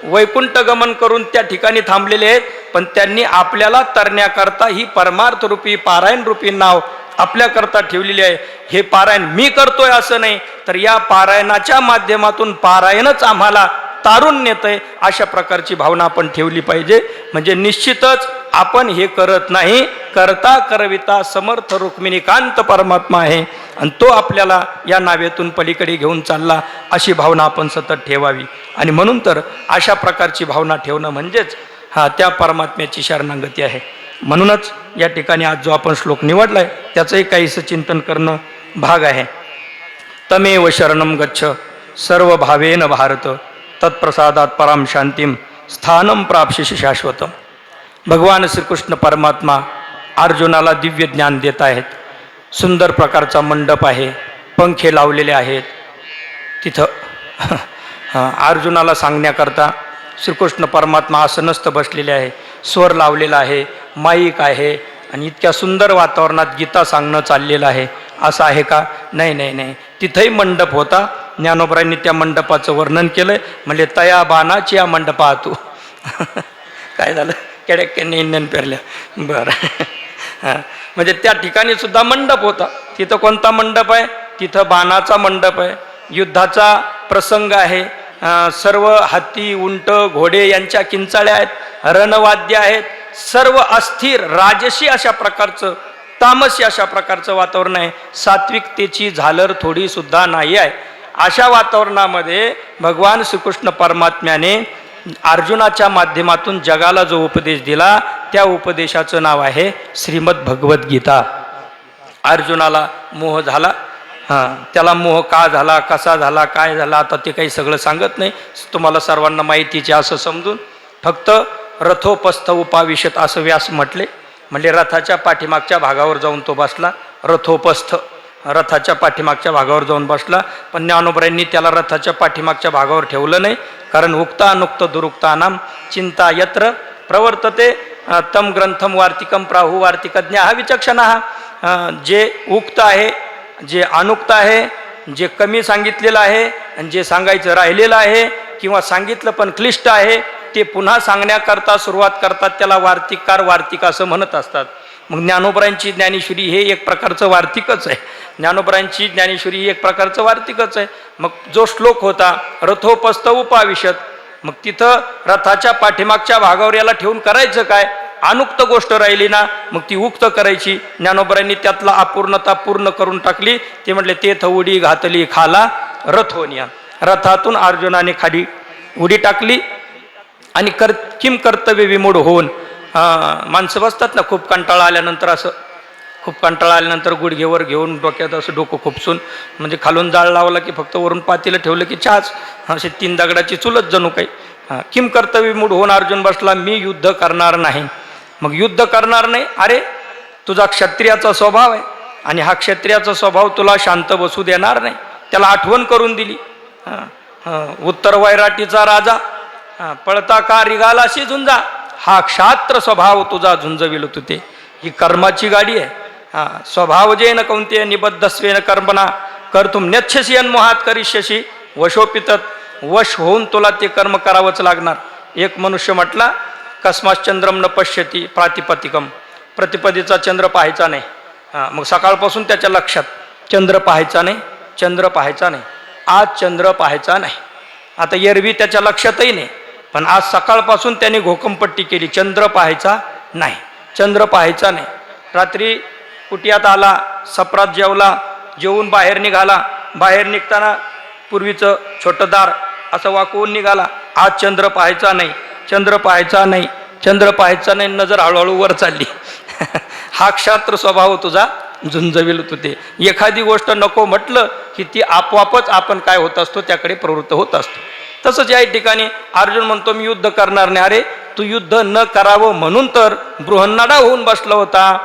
वैकुंठ गमन करून त्या ठिकाणी थांबलेले आहेत, पण त्यांनी आपल्याला तरण्याकरता ही परमार्थ रूपी पारायण रूपी नाव आपल्याकरता ठेवलेली आहे. हे पारायण मी करतोय असं नाही, तर या पारायणाच्या माध्यमातून पारायणच आम्हाला तारून नेतंय, अशा प्रकारची भावना आपण ठेवली पाहिजे. म्हणजे निश्चितच आपण हे करत नाही, करता करविता समर्थ रुक्मिणीकांत परमात्मा आहे, आणि तो आपल्याला या नावेतून पलीकडे घेऊन चालला, अशी भावना आपण सतत ठेवावी. आणि म्हणून तर अशा प्रकारची भावना ठेवणं म्हणजेच त्या परमात्म्याची शरणागती आहे. म्हणूनच या ठिकाणी आज जो आपण श्लोक निवडलाय त्याचंही काहीसं चिंतन करणं भाग आहे. तमेव शरणम गच्छ सर्व भावेन भारत तत्प्रसादात पराम शांतीम स्थानम प्राप्शिषि शाश्वतम. भगवान श्रीकृष्ण परमात्मा अर्जुनाला दिव्य ज्ञान देत आहेत. सुंदर प्रकारचा मंडप आहे, पंखे लावलेले आहेत. तिथं अर्जुनाला सांगण्याकरता श्रीकृष्ण परमात्मा आसनस्थ बसलेले आहे, स्वर लावलेला आहे, माईक आहे, आणि इतक्या सुंदर वातावरणात गीता सांगणं चाललेलं आहे. असं आहे का? नाही. तिथंही मंडप होता. ज्ञानोबरांनी त्या मंडपाचं वर्णन केलंय. म्हणजे तया बाणाची या मंडपा तू काय झालं? केड्याक्याने इंधन पेरल्या. बरं. म्हणजे त्या ठिकाणी सुद्धा मंडप होता. तिथं कोणता मंडप आहे? तिथं बाणाचा मंडप आहे, युद्धाचा प्रसंग आहे. सर्व हत्ती, उंट, घोडे यांच्या किंचाळ्या आहेत, रणवाद्य आहेत. सर्व अस्थिर राजसी अशा प्रकारचं, तामसी अशा प्रकारचं वातावरण आहे. सात्विकतेची झालर थोडी सुद्धा नाही आहे. अशा वातावरणामध्ये भगवान श्रीकृष्ण परमात्म्याने अर्जुनाच्या माध्यमातून जगाला जो उपदेश दिला, त्या उपदेशाचं नाव आहे श्रीमद भगवद्गीता. अर्जुनाला मोह झाला. त्याला मोह का झाला, कसा झाला, काय झाला, आता ते काही सगळं सांगत नाही, तुम्हाला सर्वांना माहितीचे असं समजून फक्त रथोपस्थ उपाविशत असं व्यास म्हटले. म्हणजे रथाच्या पाठीमागच्या भागावर जाऊन तो बसला. रथोपस्थ, रथाच्या पाठीमागच्या भागावर जाऊन बसला. पण ज्ञानोबरांनी त्याला रथाच्या पाठीमागच्या भागावर ठेवलं नाही, कारण उक्ता अनुक्त दुरुक्तानाम चिंता यत्र प्रवर्तते तम ग्रंथम वार्तिकम प्राहु वार्तिकज्ञ हा विचक्षणा. जे उक्त आहे, जे अनुक्त आहे, जे कमी सांगितलेलं आहे, आणि जे सांगायचं राहिलेलं आहे किंवा सांगितलं पण क्लिष्ट आहे, ते पुन्हा सांगण्याकरता सुरुवात करतात, त्याला वार्तिककार, वार्तिक असं म्हणत असतात. मग ज्ञानोबरांची ज्ञानेश्वरी हे एक प्रकारचं वार्तिकच आहे. ज्ञानोबरांची ज्ञानेश्वरी ही एक प्रकारचं वार्तिकच आहे. मग जो श्लोक होता रथोपस्थ उपाविशत, मग तिथं रथाच्या पाठीमागच्या भागावर याला ठेवून करायचं काय? अनुक्त गोष्ट राहिली ना, मग ती उक्त करायची. ज्ञानोबरांनी त्यातला अपूर्णता पूर्ण करून टाकली. ते म्हटले तेथ उडी घातली खाला रथोनिया. रथातून अर्जुनाने खाली उडी टाकली आणि किम कर्तव्य विमूढ होऊन, माणसं बसतात ना खूप कंटाळा आल्यानंतर, असं खूप कंटाळा आल्यानंतर गुडघेवर घेऊन डोक्यात असं डोकं खुपसून, म्हणजे खालून जाळ लावला की फक्त वरून पातेलं ठेवलं की चहाच, असे 3 दगडाची चुलत जणू काही. किम कर्तव्य विमूढ होऊन अर्जुन बसला, मी युद्ध करणार नाही. मग युद्ध करणार नाही? अरे तुझा क्षत्रियाचा स्वभाव आहे, आणि हा क्षत्रियाचा स्वभाव तुला शांत बसू देणार नाही. त्याला आठवण करून दिली. उत्तर वैराटीचा राजा पळता का रिगालाशी झुंजा, हा क्षात्र स्वभाव तुझा झुंजविल तुते. ही कर्माची गाडी आहे. स्वभाव जे न कोणते निबद्धस्वेन कर्मणा कर्तुम नेच्छसी अन्मोहात करिष्यशी वशोपितत. वश होऊन तुला ते कर्म करावंच लागणार. एक मनुष्य म्हटला कस्मास चंद्रम न पश्यती प्रातिपदिकम, प्रतिपदीचा चंद्र पाहायचा नाही. मग सकाळपासून त्याच्या लक्षात चंद्र पाहायचा नाही, चंद्र पाहायचा नाही, आज चंद्र पाहायचा नाही. आता एरवी त्याच्या लक्षातही नाही, पण आज सकाळपासून त्याने घोकंपट्टी केली, चंद्र पाहायचा नाही, चंद्र पाहायचा नाही. रात्री कुटियात आला, सप्रात जेवला, जेवून बाहेर निघाला. बाहेर निघताना पूर्वीचं छोटं दार असं वाकवून निघाला. आज चंद्र पाहायचा नाही, चंद्र पाहायचा नाही, चंद्र पाहायचा नाही, नजर हळूहळू वर चालली. हा क्षात्र स्वभाव तुझा झुंजविल तुते. एखादी गोष्ट नको म्हटलं की ती आपोआपच आपण काय होत असतो त्याकडे प्रवृत्त होत असतो. तसंच या ठिकाणी अर्जुन म्हणतो मी युद्ध करणार नाही. अरे तू युद्ध न करावं म्हणून तर बृहन्नडा होऊन बसला होता.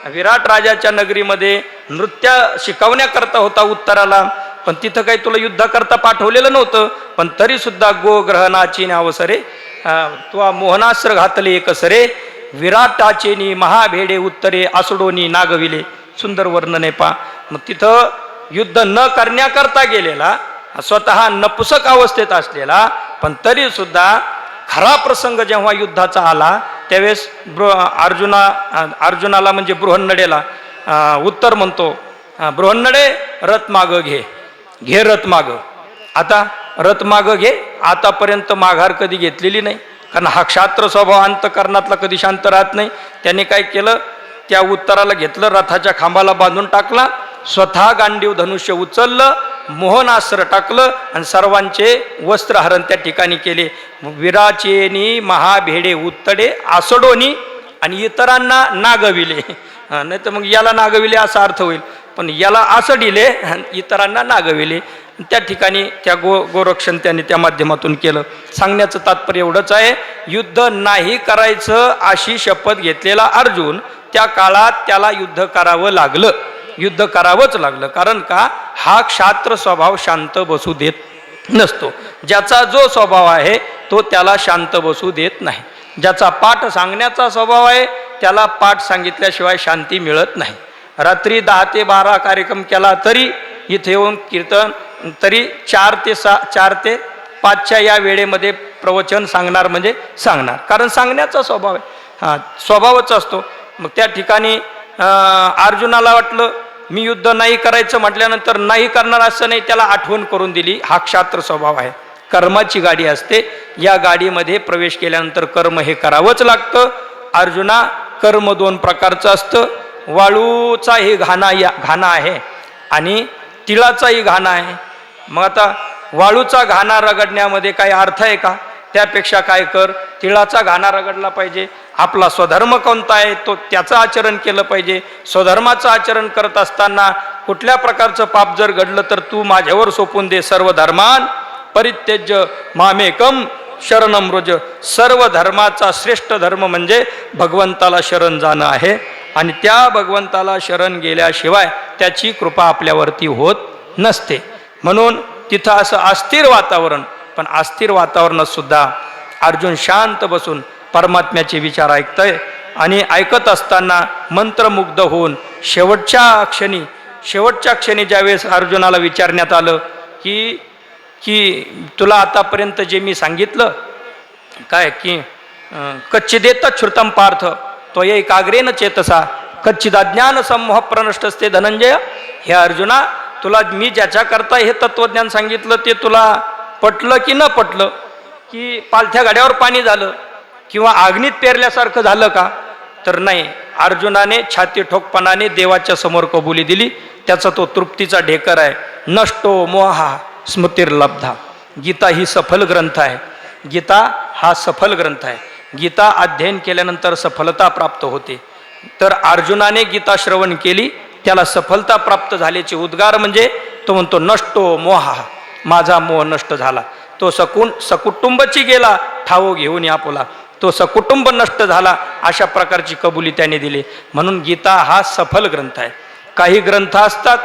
विराट राजाच्या नगरीमध्ये नृत्य शिकवण्याकरता होता उत्तराला, पण तिथं काही तुला युद्ध करता पाठवलेलं नव्हतं. पण तरी सुद्धा गोग्रहणाची अवसरे तुला मोहनास्त्र घातले एकसरे, विराटाचेनी महाभेडे उत्तरे आसडोनी नागविले. सुंदर वर्णन आहे पा. मग तिथं युद्ध न करण्याकरता गेलेला, स्वतः नपुसक अवस्थेत असलेला, पण तरी सुद्धा खरा प्रसंग जेव्हा युद्धाचा आला त्यावेळेस अर्जुनाला म्हणजे बृहन्नडेला उत्तर म्हणतो, बृहन्नडे रथ मागं घे, घे रथ मागं. आता रथ मागं घे, आतापर्यंत माघार कधी घेतलेली नाही, कारण हा क्षात्र स्वभाव अंतकरणातला कधी शांत राहत नाही. त्याने काय केलं, त्या उत्तराला घेतलं, रथाच्या खांबाला बांधून टाकला, स्वतः गांडीव धनुष्य उचललं, मोहनास्त्र टाकलं आणि सर्वांचे वस्त्रहरण त्या ठिकाणी केले. विराचेनी महाभेडे उत्तडे आसडोनी आणि इतरांना नागविले. नाही तर मग याला नागविले असा अर्थ होईल, पण याला आसडिले इतरांना नागविले. त्या ठिकाणी त्या गोरक्षण त्यांनी त्या माध्यमातून केलं. सांगण्याचं तात्पर्य एवढंच आहे, युद्ध नाही करायचं अशी शपथ घेतलेला अर्जुन त्या काळात त्याला युद्ध करावं लागलं, युद्ध करावंच लागलं. कारण का, हा क्षात्र स्वभाव शांत बसू देत नसतो. ज्याचा जो स्वभाव आहे तो त्याला शांत बसू देत नाही. ज्याचा पाठ सांगण्याचा स्वभाव आहे त्याला पाठ सांगितल्याशिवाय शांती मिळत नाही. रात्री 10 ते 12 कार्यक्रम केला तरी इथे येऊन कीर्तन, तरी 4 ते 5च्या या वेळेमध्ये प्रवचन सांगणार म्हणजे सांगणार, कारण सांगण्याचा स्वभाव आहे, हा स्वभावच असतो. मग त्या ठिकाणी अर्जुनाला वाटलं मी युद्ध नाही करायचं म्हटल्यानंतर नाही करणार असं नाही, त्याला आठवण करून दिली. हा क्षात्र स्वभाव आहे, कर्माची गाडी असते. या गाडीमध्ये प्रवेश केल्यानंतर कर्म हे करावंच लागतं. अर्जुना, कर्म 2 प्रकारचं असतं. वाळूचाही घाणा आहे आणि तिळाचाही घाणा आहे. मग आता वाळूचा घाणा रगडण्यामध्ये काही अर्थ आहे का? त्यापेक्षा काय कर, तिळाचा घाणा रगडला पाहिजे. आपला स्वधर्म कोणता आहे तो त्याचं आचरण केलं पाहिजे. स्वधर्माचं आचरण करत असताना कुठल्या प्रकारचं पाप जर घडलं तर तू माझ्यावर सोपून दे. सर्व धर्मान परित्यज्य मामेकम शरणम व्रज. सर्व धर्माचा श्रेष्ठ धर्म म्हणजे भगवंताला शरण जाणं आहे, आणि त्या भगवंताला शरण गेल्याशिवाय त्याची कृपा आपल्यावरती होत नसते. म्हणून तिथं असं अस्थिर वातावरण, पण अस्थिर वातावरणात सुद्धा अर्जुन शांत बसून परमात्म्याचे विचार ऐकतोय. आणि ऐकत असताना मंत्रमुग्ध होऊन शेवटच्या क्षणी ज्यावेळेस अर्जुनाला विचारण्यात आलं की तुला आतापर्यंत जे मी सांगितलं काय की कच्चिदेत श्रुतम पार्थ तो एकाग्रेन चेतसा कच्चिदाज्ञान समूह प्रनष्टस्ते धनंजय. हे अर्जुना, तुला मी ज्याच्याकरता हे तत्वज्ञान सांगितलं ते तुला पटलं की न पटलं? की पालथ्या गाड्यावर पाणी झालं किंवा अग्नीत पेरल्यासारखं झालं का? तर नाही. अर्जुनाने छाती ठोकपणाने देवाच्या समोर कबुली दिली. त्याचा तो तृप्तीचा ढेकर आहे. नष्टो मोहा स्मृतिर्लब्धा. गीता ही सफल ग्रंथ आहे. गीता हा सफल ग्रंथ आहे. गीता अध्ययन केल्यानंतर सफलता प्राप्त होते. तर अर्जुनाने गीता श्रवण केली, त्याला सफलता प्राप्त झाल्याचे उद्गार म्हणजे तो म्हणतो नष्टो मोहा, माझा मोह नष्ट झाला. तो सकुटुंबची गेला ठावो घेऊन यापुला. तो सकुटुंब नष्ट झाला, अशा प्रकारची कबुली त्याने दिली. म्हणून गीता हा सफल ग्रंथ आहे. काही ग्रंथ असतात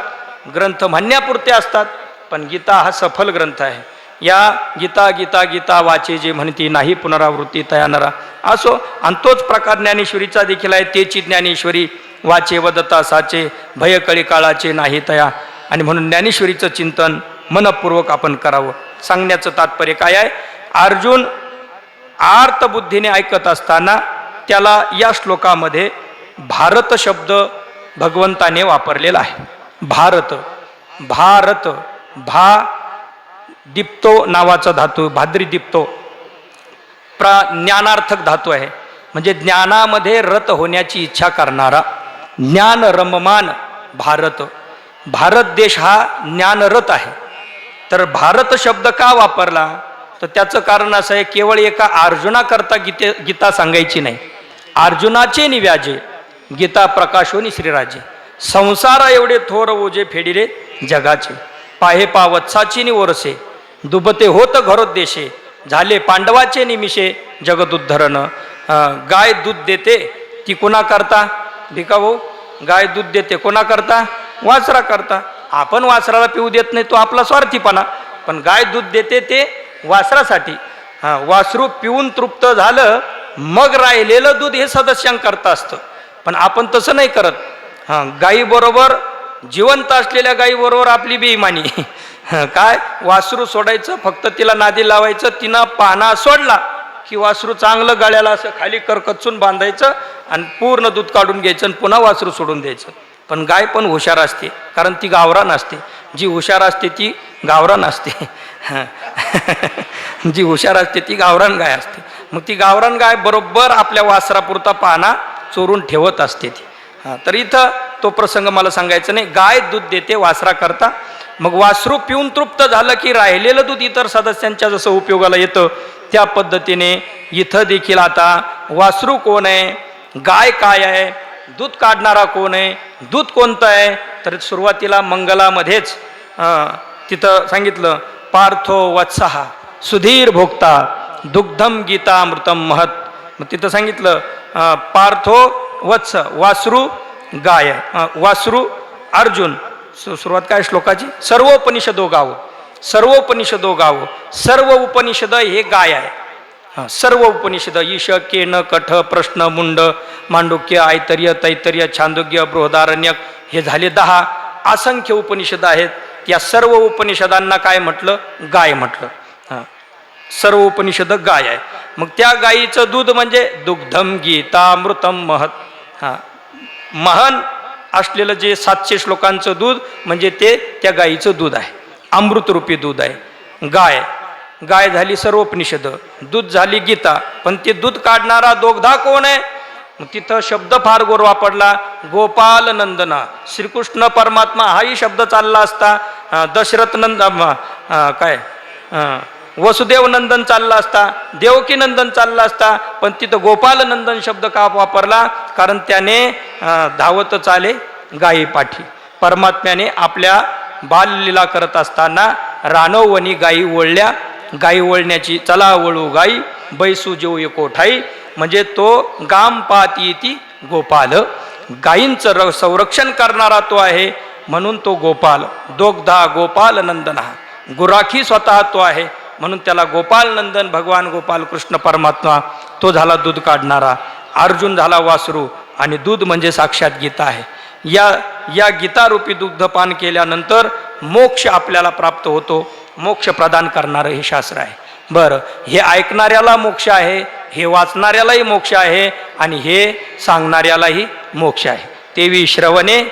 ग्रंथ म्हणण्यापुरते असतात, पण गीता हा सफल ग्रंथ आहे. या गीता गीता गीता वाचे जे म्हणती नाही पुनरावृत्ती तया नरा असो. आणि तोच प्रकार ज्ञानेश्वरीचा देखील आहे. तेची ज्ञानेश्वरी वाचे वदता साचे भयकळी काळाचे नाही तया. आणि म्हणून ज्ञानेश्वरीचं चिंतन मनपूर्वक आपण करावं. सांगण्याचं तात्पर्य काय आहे? अर्जुन आर्त बुद्धीने ऐकत असताना त्याला या श्लोकामध्ये भारत शब्द भगवंताने वापरलेला आहे. भारत, भारत, भा दीप्तो नावाचा धातू, भाद्री दीप्तो. ज्ञानार्थक धातू आहे, म्हणजे ज्ञानामध्ये रत होण्याची इच्छा करणारा. ज्ञान रममान भारत. भारत देश हा ज्ञानरत आहे. तर भारत शब्द का वापरला, तर त्याचं कारण असं आहे, केवळ एका अर्जुनाकरता गीता सांगायची नाही. अर्जुनाचे निव्याजे गीता प्रकाशोनी श्रीराजे. संसारा एवढे थोर ओझे फेडिले जगाचे. पाहे पा वत्साची नि ओरसे दुबते होत घरोद्देशे. झाले पांडवाचे निमिषे जगद उद्धरण. गाय दूध देते ती कोणा करता, भिका भाऊ, गाय दूध देते कोणा करता, वासरा करता. आपण वासराला पिऊ देत नाही, तो आपला स्वार्थीपणा. पण गाय दूध देते ते वासरासाठी. वासरू पिऊन तृप्त झालं मग राहिलेलं दूध हे सदस्यांकरता असतं. पण आपण तसं नाही करत. गायीबरोबर, जिवंत असलेल्या गायीबरोबर आपली बेईमानी. काय, वासरू सोडायचं, फक्त तिला नादी लावायचं. तिनं पाना सोडला की वासरू चांगलं गळ्याला असं खाली करकचून बांधायचं आणि पूर्ण दूध काढून घ्यायचं आणि पुन्हा वासरू सोडून द्यायचं. पण गाय पण हुशार असते, कारण ती गावरान असते. जी हुशार असते ती गावरान असते. जी हुशार असते ती गावरान गाय असते. मग ती गावरान गाय बरोबर आपल्या वासरापुरता पाना चोरून ठेवत असते ती. तर इथं तो प्रसंग मला सांगायचा नाही. गाय दूध देते वासरा करता. मग वासरू पिऊन तृप्त झालं की राहिलेलं दूध इतर सदस्यांच्या जसं उपयोगाला येतं त्या पद्धतीने इथं देखील आता वासरू कोण आहे, गाय काय आहे, दूध काढणारा कोण आहे, दूध कोणतं आहे, तर सुरुवातीला मंगलामध्येच तिथं सांगितलं पार्थो वत्सहा सुधीर भोक्ता दुग्धम गीता अमृतम महत. मग तिथं सांगितलं पार्थो वत्स, वासरू गाय, वासरू अर्जुन. सुरुवात काय श्लोकाची, सर्वोपनिषदो गाव, सर्वोपनिषदो गाव. सर्व उपनिषद हे गाय आहे. सर्व उपनिषद ईश केन कठ प्रश्न मुंड मांडुक्य ऐतर्य तैतर्य छांदोग्य बृहदारण्यक हे झाले 10 असंख्य उपनिषद आहेत. या सर्व उपनिषदांना काय म्हटलं, गाय म्हटलं. सर्व उपनिषद गाय आहे. मग त्या गायीचं दूध म्हणजे दुग्धम गीतामृतम महत. महान असलेलं जे 700 श्लोकांचं दूध म्हणजे ते त्या गायीचं दूध आहे, अमृतरूपी दूध आहे. गाय, गाय झाली सर्वोपनिषद, दूध झाली गीता. पण ते दूध काढणारा दोग्धा कोण आहे, तिथं शब्द फार गोर वापरला, गोपाल नंदना. श्रीकृष्ण परमात्मा हाही शब्द चालला असता, दशरथ नंद काय वसुदेव नंदन चालला असता, देवकी नंदन चालला असता. पण तिथं गोपाल नंदन शब्द का वापरला, कारण त्याने धावत चाले गायी पाठी. परमात्म्याने आपल्या बाललीला करत असताना रानवणी गायी वळल्या. गायी वळण्याची चला वळू गायी बैसू जेऊ कोठाई, म्हणजे तो गाम पात येती गोपाल. गायींचं संरक्षण करणारा तो आहे, म्हणून तो गोपाल. दोग्धा गोपाल नंदन, गुराखी स्वतः तो आहे, म्हणून त्याला गोपाल नंदन. भगवान गोपाल कृष्ण परमात्मा तो झाला दूध काढणारा. अर्जुन झाला वासरू, आणि दूध म्हणजे साक्षात गीता आहे. या गीतारूपी दुग्धपान केल्यानंतर मोक्ष आपल्याला प्राप्त होतो. मोक्ष प्रदान करणारं हे शास्त्र आहे. बरं, हे ऐकणाऱ्याला मोक्ष आहे, हे वाचणाऱ्यालाही मोक्ष आहे, आणि हे सांगणाऱ्यालाही मोक्ष आहे. तेवी श्रवणे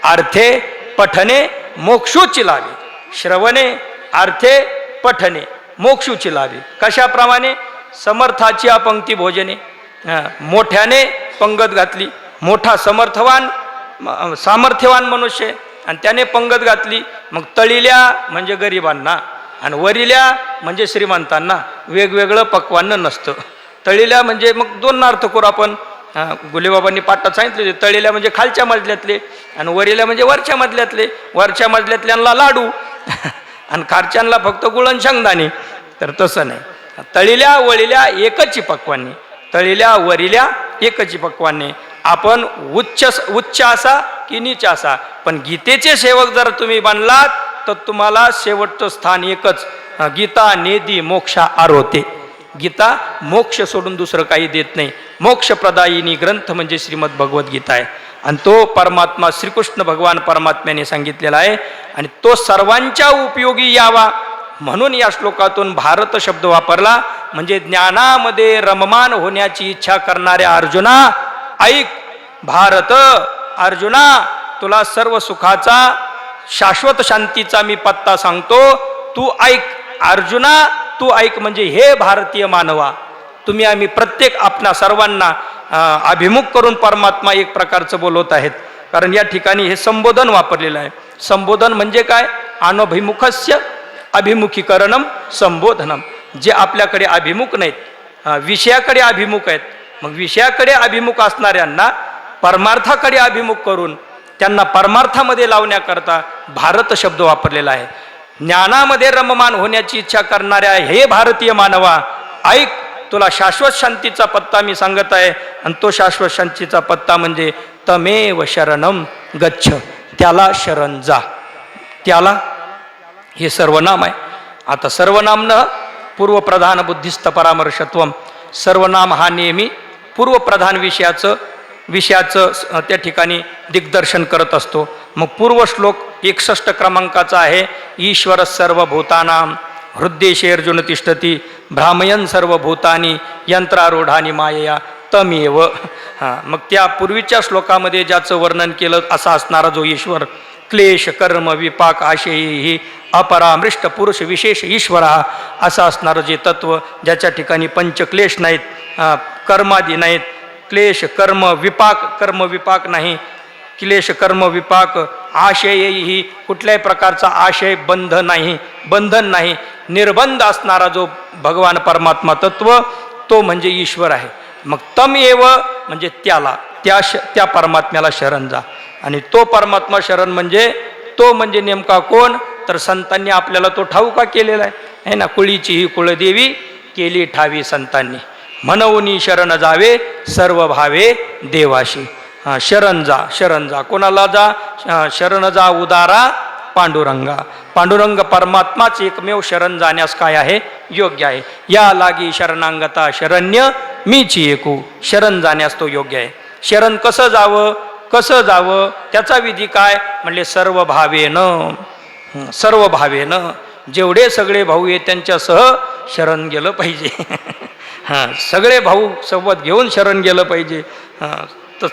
अर्थे पठने मोक्षोची लावे. श्रवणे अर्थे पठने मोक्षूची लावे. कशाप्रमाणे, समर्थाची अपंक्ती भोजने. मोठ्याने पंगत घातली, मोठा सामर्थ्यवान मनुष्य आणि त्याने पंगत घातली. मग तळील्या म्हणजे गरिबांना आणि वरिल्या म्हणजे श्रीमंतांना. वेगवेगळं पक्वान्न नसतं. तळील्या म्हणजे मग 2 अर्थ करू आपण. गुलेबाबांनी पाठात सांगितले, तळील्या म्हणजे खालच्या मजल्यातले आणि वरिल्या म्हणजे वरच्या मजल्यातले. वरच्या मजल्यातल्यांना लाडू आणि खालच्यांना फक्त गुळण शेंगदाणे. तर तसं नाही. तळील्या वळील्या एकची पक्वान्ने, तळील्या वरिल्या एकची पक्वान्ने. आपण उच्च असा की नीच असा, पण गीतेचे सेवक जर तुम्ही बनलात तर तुम्हाला शेवटचं स्थान एकच. गीता नेदी मोक्षा आरोते. गीता मोक्ष सोडून दुसरं काही देत नाही. मोक्षप्रदायिनी ग्रंथ म्हणजे श्रीमद भगवद्गीता आहे, आणि तो परमात्मा श्रीकृष्ण भगवान परमात्म्याने सांगितलेला आहे, आणि तो सर्वांच्या उपयोगी यावा म्हणून या श्लोकातून भारत शब्द वापरला. म्हणजे ज्ञानामध्ये रममान होण्याची इच्छा करणाऱ्या अर्जुना ऐक. भारत, अर्जुना, तुला सर्व सुखाचा शाश्वत शांतीचा मी पत्ता सांगतो, तू ऐक. अर्जुना तू ऐक, म्हणजे हे भारतीय मानवा, तुम्ही आम्ही प्रत्येक आपणा सर्वांना अभिमुख करून परमात्मा एक प्रकारचं बोलवत आहेत. कारण या ठिकाणी हे संबोधन वापरलेलं आहे. संबोधन म्हणजे काय? अनभिमुखस्य अभिमुखीकरणम संबोधनम. जे आपल्याकडे अभिमुख नाहीत, विषयाकडे अभिमुख आहेत, मग विषयाकडे अभिमुख असणाऱ्यांना परमार्थाकडे अभिमुख करून त्यांना परमार्थामध्ये लावण्याकरता भारत शब्द वापरलेला आहे. ज्ञानामध्ये रममान होण्याची इच्छा करणाऱ्या हे भारतीय मानवा, ऐक, तुला शाश्वत शांतीचा पत्ता मी सांगत आहे. आणि तो शाश्वत शांतीचा पत्ता म्हणजे तमेव शरणम गच्छ, त्याला शरण जा. त्याला हे सर्वनाम आहे. आता सर्वनाम न पूर्वप्रधान बुद्धिस्त परामर्शत्वम. सर्वनाम हा नेहमी पूर्वप्रधान विषयाचं त्या ठिकाणी दिग्दर्शन करत असतो. मग पूर्व श्लोक 61 क्रमांकाचा आहे. ईश्वर सर्वभूतानां हृद्देशे अर्जुन तिष्ठती भ्रामयन सर्वभूतानी यंत्रारूढानी मायया तमेव. मग त्या पूर्वीच्या श्लोकामध्ये ज्याचं वर्णन केलं असा असणारा जो ईश्वर, क्लेश कर्म विपाक आशयी अपरामृष्ट पुरुष विशेष ईश्वर हा असं असणारं जे तत्व, ज्याच्या ठिकाणी पंचक्लेश नाहीत, कर्मादी नाहीत, क्लेश कर्म विपाक नाही, क्लेश कर्म विपाक आशयही कुठल्याही प्रकारचा आशय बंधन नाही, निर्बंध असणारा जो भगवान परमात्मा तत्व तो म्हणजे ईश्वर आहे. मग तमेव म्हणजे त्या परमात्म्याला शरण जा. आणि तो परमात्मा शरण म्हणजे नेमका कोण? तर संतांनी आपल्याला तो ठाऊका केलेला आहे ना. कुळीची ही कुळदेवी केली ठावी संतांनी, म्हणून शरण जावे सर्व भावे देवाशी. शरण जा. कोणाला जा? शरण जा उदारा पांडुरंगा. पांडुरंग परमात्माच एकमेव शरण जाण्यास काय आहे? योग्य आहे. या लागी शरणांगता शरण्य मीची एकू. शरण जाण्यास तो योग्य आहे. शरण कसं जावं त्याचा विधी काय? म्हणले सर्व भावेनं जेवढे सगळे भाऊ आहेत त्यांच्यासह शरण गेलं पाहिजे. सगळे भाऊ सोबत घेऊन शरण गेलं पाहिजे.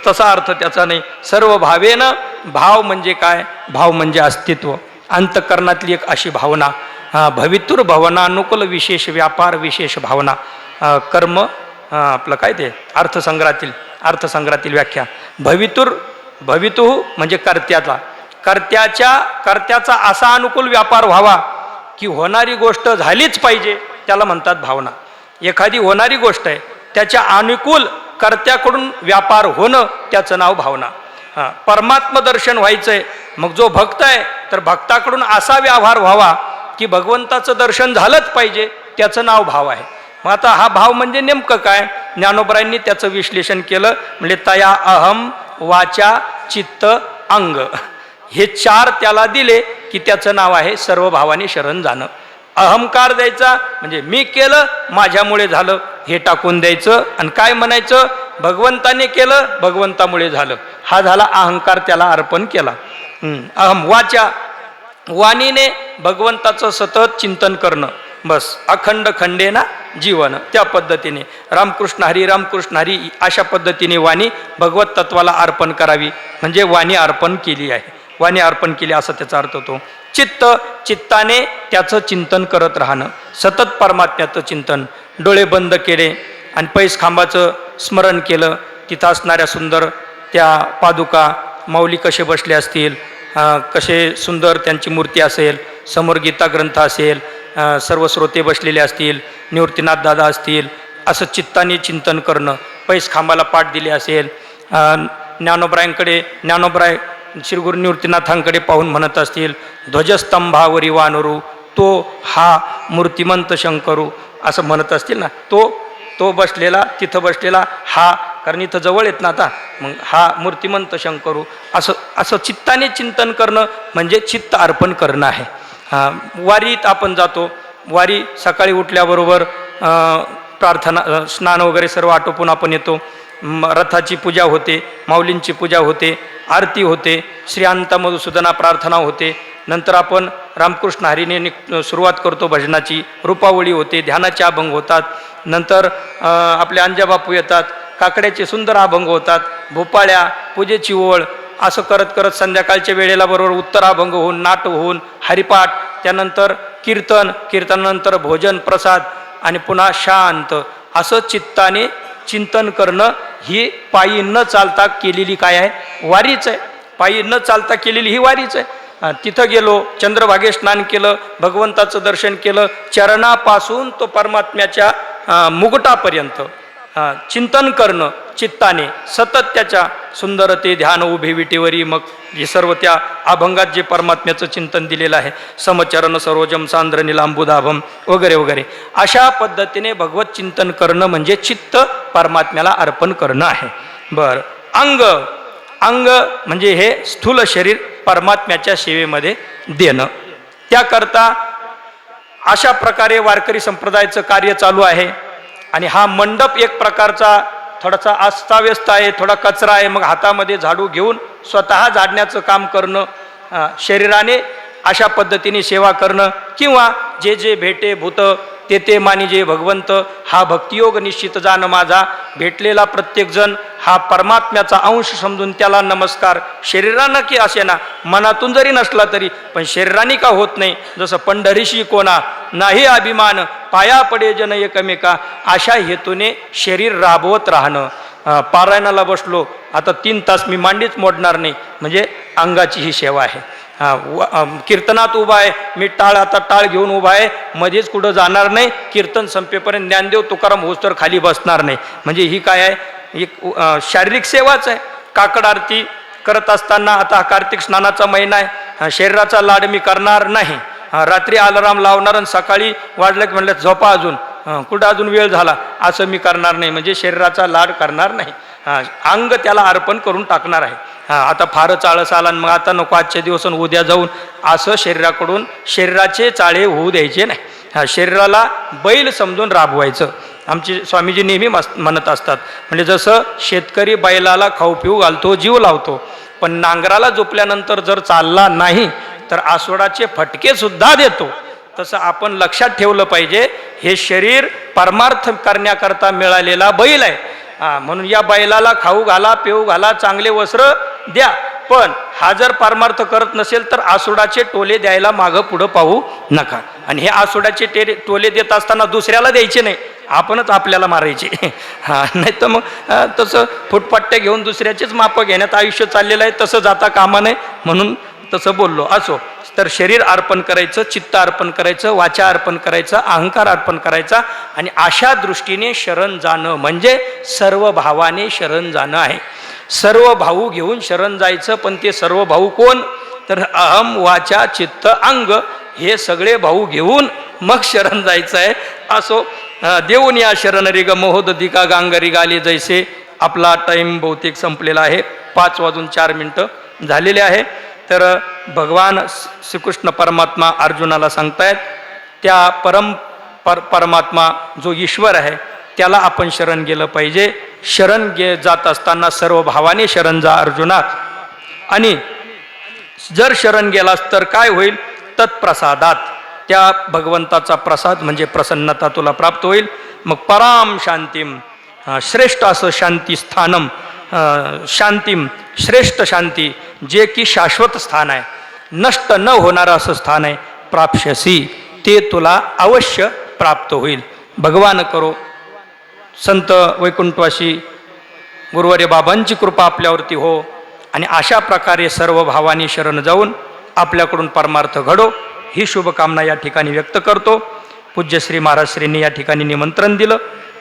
तसा अर्थ त्याचा नाही. सर्व भावेनं. भाव म्हणजे काय? भाव म्हणजे अस्तित्व, अंतःकरणातली एक अशी भावना. भवितुर भावना अनुकूल विशेष व्यापार विशेष भावना. कर्म आपलं काय ते अर्थसंग्रहातील व्याख्या. भवितु म्हणजे कर्त्याचा असा अनुकूल व्यापार व्हावा की होणारी गोष्ट झालीच पाहिजे, त्याला म्हणतात भावना. एखादी होणारी गोष्ट आहे त्याच्या अनुकूल कर्त्याकडून व्यापार होणं त्याचं नाव भावना. परमात्म दर्शन व्हायचंय, मग जो भक्त आहे तर भक्ताकडून असा व्यवहार व्हावा की भगवंताचं दर्शन झालंच पाहिजे, त्याचं नाव भाव आहे. मग आता हा भाव म्हणजे नेमकं काय? ज्ञानोबरायांनी त्याचं विश्लेषण केलं. म्हणजे तया अहम वाचा चित्त अंग हे 4 त्याला दिले की त्याचं नाव आहे सर्व भावाने शरण जाणं. अहंकार द्यायचा म्हणजे मी केलं माझ्यामुळे झालं हे टाकून द्यायचं आणि काय म्हणायचं? भगवंताने केलं भगवंतामुळे झालं. हा झाला अहंकार, त्याला अर्पण केला. अहम वाचा, वाणीने भगवंताचं सतत चिंतन करणं, बस अखंड खंडेना जीवन. त्या पद्धतीने रामकृष्ण हरी अशा पद्धतीने वाणी भगवत तत्वाला अर्पण करावी. म्हणजे वाणी अर्पण केली असं त्याचा अर्थ होतो. चित्ताने त्याचं चिंतन करत राहणं, सतत परमात्म्याचं चिंतन. डोळे बंद केले आणि पैस खांबाचं स्मरण केलं. तिथं असणाऱ्या सुंदर त्या पादुका, माऊली कसे बसले असतील, कसे सुंदर त्यांची मूर्ती असेल, समोर गीता ग्रंथ असेल, सर्व श्रोते बसलेले असतील, निवृत्तीनाथ दादा असतील, असं चित्ताने चिंतन करणं. पैस खांबाला पाठ दिले असेल, ज्ञानोबराय श्री गुरु निवृत्तीनाथांकडे पाहून म्हणत असतील, ध्वजस्तंभावरी वानरू तो हा मूर्तिमंत शंकरू असं म्हणत असतील ना, तो बसलेला, तिथं बसलेला हा, कारण इथं जवळ येत ना आता, मग हा मूर्तिमंत शंकरू असं चित्ताने चिंतन करणं म्हणजे चित्त अर्पण करणं आहे. वारीत आपण जातो. वारी सकाळी उठल्याबरोबर प्रार्थना, स्नान वगैरे सर्व आटोपून आपण येतो. रथाची पूजा होते, माऊलींची पूजा होते, आरती होते, श्री अनंता मधुसूदना प्रार्थना होते. नंतर आपण रामकृष्ण हरीने सुरुवात करतो भजनाची, रूपावळी होते, ध्यानाचे अभंग होतात. नंतर आपले अंजाबापू येतात, काकड्याचे सुंदर अभंग होतात, भोपाळ्या, पूजेची ओळ, असं करत करत संध्याकाळच्या वेळेला बरोबर उत्तराभंग होऊन, नाट होऊन, हरिपाठ, त्यानंतर कीर्तनानंतर भोजन प्रसाद आणि पुन्हा शांत असं चित्ताने चिंतन करणं ही पायी न चालता केलेली काय आहे? वारीच आहे. पायी न चालता केलेली ही वारीच आहे. तिथं गेलो, चंद्रभागे स्नान केलं, भगवंताचं दर्शन केलं, चरणापासून तो परमात्म्याच्या मुकुटापर्यंत चिंतन करणं चित्ताने सतत त्याच्या सुंदरते ध्यान उभे विटेवरी. मग हे सर्व त्या अभंगात जे परमात्म्याचं चिंतन दिलेलं आहे, समचरण सरोजम सांद्र निलांबुदाभम वगैरे वगैरे, अशा पद्धतीने भगवत चिंतन करणं म्हणजे चित्त परमात्म्याला अर्पण करणं आहे. बरं, अंग म्हणजे हे स्थूल शरीर परमात्म्याच्या सेवेमध्ये देणं. त्याकरता अशा प्रकारे वारकरी संप्रदायाचं कार्य चालू आहे. आणि हा मंडप एक प्रकारचा थोडासा अस्ताव्यस्त आहे, थोडा कचरा आहे. मग हातामध्ये झाडू घेऊन स्वतः झाडण्याचं काम करणं, शरीराने अशा पद्धतीने सेवा करणं, किंवा जे जे भेटे भूत ते ते मानिजे भगवंत, हा भक्तियोग निश्चित जाण माझा. भेटलेला प्रत्येकजण हा परमात्म्याचा अंश समजून त्याला नमस्कार. शरीरानं की असे ना, मनातून जरी नसला तरी पण शरीराने का होत नाही. जसं पंढरीशी कोणा नाही अभिमान, पाया पडे जन एकमेका, अशा हेतूने शरीर राबवत राहणं. पारायणाला बसलो, आता 3 तास मी मांडीच मोडणार नाही, म्हणजे अंगाची ही सेवा आहे. कीर्तनात उभा आहे मी, आता टाळ घेऊन उभा आहे, मध्येच कुठं जाणार नाही. कीर्तन संपेपर्यंत ज्ञानदेव तुकाराम होस तर खाली बसणार नाही. म्हणजे ही काय आहे? एक शारीरिक सेवाच आहे. काकड आरती करत असताना, आता कार्तिक स्नानाचा महिना आहे, शरीराचा लाड मी करणार नाही. रात्री अलाराम लावणार आणि सकाळी वाजलं की म्हणलं झोपा अजून, कुठं अजून वेळ झाला, असं मी करणार नाही. म्हणजे शरीराचा लाड करणार नाही. अंग त्याला अर्पण करून टाकणार आहे. आता फारच आळस आला मग आता नको, आजच्या दिवस उद्या जाऊन, असं शरीराकडून शरीराचे चाळे होऊ द्यायचे नाही. शरीराला बैल समजून राबवायचं. आमचे स्वामीजी नेहमी म्हणत असतात, म्हणजे जसं शेतकरी बैलाला खाऊ पिऊ घालतो, जीव लावतो, पण नांगराला झोपल्यानंतर जर चालला नाही तर आसोडाचे फटके सुद्धा देतो. तसं आपण लक्षात ठेवलं पाहिजे, हे शरीर परमार्थ करण्याकरता मिळालेला बैल आहे. म्हणून या बैलाला खाऊ घाला, पिऊ घाला, चांगले वस्त्र द्या, पण हा जर परमार्थ करत नसेल तर आसोडाचे टोले द्यायला मागं पुढं पाहू नका. आणि हे आसोडाचे टोले देत असताना दुसऱ्याला द्यायचे नाही, आपणच आपल्याला मारायचे. नाही तर मग तसं फुटपट्ट्या घेऊन दुसऱ्याचेच मापं घेण्यात आयुष्य चाललेलं आहे, तसं जाता कामा नये म्हणून तसं बोललो. असो, तर शरीर अर्पण करायचं, चित्त अर्पण करायचं, वाचा अर्पण करायचं, अहंकार अर्पण करायचा. आणि अशा दृष्टीने शरण जाणं म्हणजे सर्व भावाने शरण जाणं आहे. सर्व भाऊ घेऊन शरण जायचं. पण ते सर्व भाऊ कोण? तर अहम वाचा चित्त अंग, हे सगळे भाऊ घेऊन मग शरण जायचं आहे. असो, देऊन या शरण रे ग महोदधिका गांगरी गाले जैसे. आपला टाईम बहुतेक संपलेला आहे, 5:04 झालेले आहे. तर भगवान श्रीकृष्ण परमात्मा अर्जुनाला सांगतायत, त्या परमात्मा जो ईश्वर आहे त्याला आपण शरण गेलं पाहिजे. शरण जात असताना सर्व भावाने शरण जा अर्जुना. आणि जर शरण गेलास तर काय होईल? तत्प्रसादात, त्या भगवंताचा प्रसाद म्हणजे प्रसन्नता तुला प्राप्त होईल. मग पराम शांतीम, श्रेष्ठ असं शांती स्थानम, शांतीम श्रेष्ठ शांती, जे की शाश्वत स्थान आहे, नष्ट न होणारं असं स्थान आहे, प्राप्स्यसी, ते तुला अवश्य प्राप्त होईल. भगवान करो संत वैकुंठवासी गुरुवर्य बाबांची कृपा आपल्यावरती हो. आणि अशा प्रकारे सर्व भावानी शरण जाऊन आपल्याकडून परमार्थ घडो, ही शुभकामना या ठिकाणी व्यक्त करतो. पूज्य श्री महाराजश्रींनी या ठिकाणी निमंत्रण दिलं,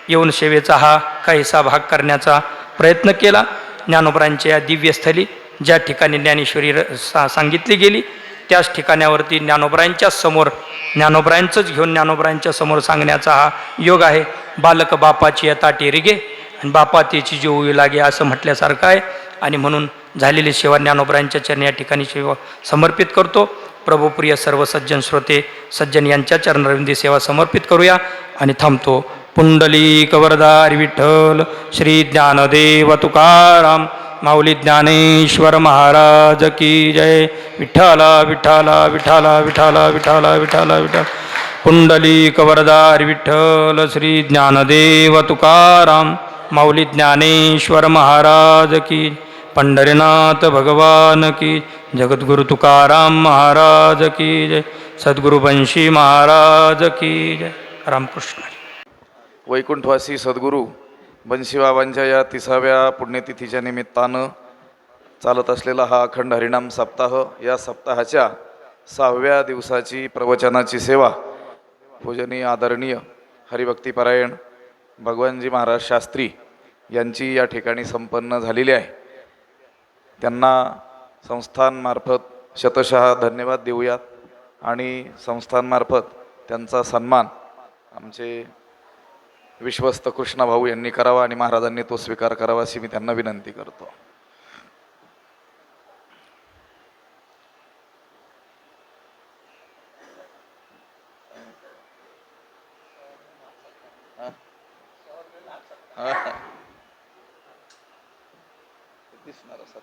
येऊन सेवेचा हा काहीसा भाग करण्याचा प्रयत्न केला. ज्ञानोबरांच्या या दिव्यस्थली ज्या ठिकाणी ज्ञानेश्वरी सांगितली गेली त्याच ठिकाणावरती ज्ञानोबरांच्या समोर, ज्ञानोबरांचंच घेऊन ज्ञानोबरांच्या समोर सांगण्याचा हा योग आहे. बालक बापाची यता टेरिगे आणि बापा त्याची जीव लागे, असं म्हटल्यासारखं आहे. आणि म्हणून झालेली सेवा ज्ञानोबरांच्या चरणी या ठिकाणी सेवा समर्पित करतो. प्रभुप्रिय सर्व सज्जन श्रोते सज्जन यांच्या चरणरविंदी सेवा समर्पित करूया आणि थांबतो. पुंडलिक वरदार विठ्ठल श्री ज्ञानदेव तुकाराम माऊली ज्ञानेश्वर महाराज की जय. विठ्ठला विठ्ठला विठ्ठला विठ्ठला विठ्ठला विठ्ठला विठ्ठल. पुंडलिक वरदार विठ्ठल श्री ज्ञानदेव तुकाराम माऊली ज्ञानेश्वर महाराज की. पंढरीनाथ भगवान की. जगद्गुरु तुकाराम महाराज की जय. सद्गुरु बंशी महाराज की जय. रामकृष्ण. वैकुंठवासी सद्गुरू बंशीबाबांच्या या 30व्या पुण्यतिथीच्या निमित्तानं चालत असलेला हा अखंड हरिनाम सप्ताह, या सप्ताहाच्या 6व्या दिवसाची प्रवचनाची सेवा पूजनीय आदरणीय हरिभक्तीपरायण भगवानजी महाराज शास्त्री यांची या ठिकाणी संपन्न झालेली आहे. त्यांना संस्थांमार्फत शतशः धन्यवाद देऊयात आणि संस्थांमार्फत त्यांचा सन्मान आमचे विश्वस्त कृष्णभाऊ यांनी करावा आणि महाराजांनी तो स्वीकार करावा अशी मी त्यांना विनंती करतो. दिसणार सत्य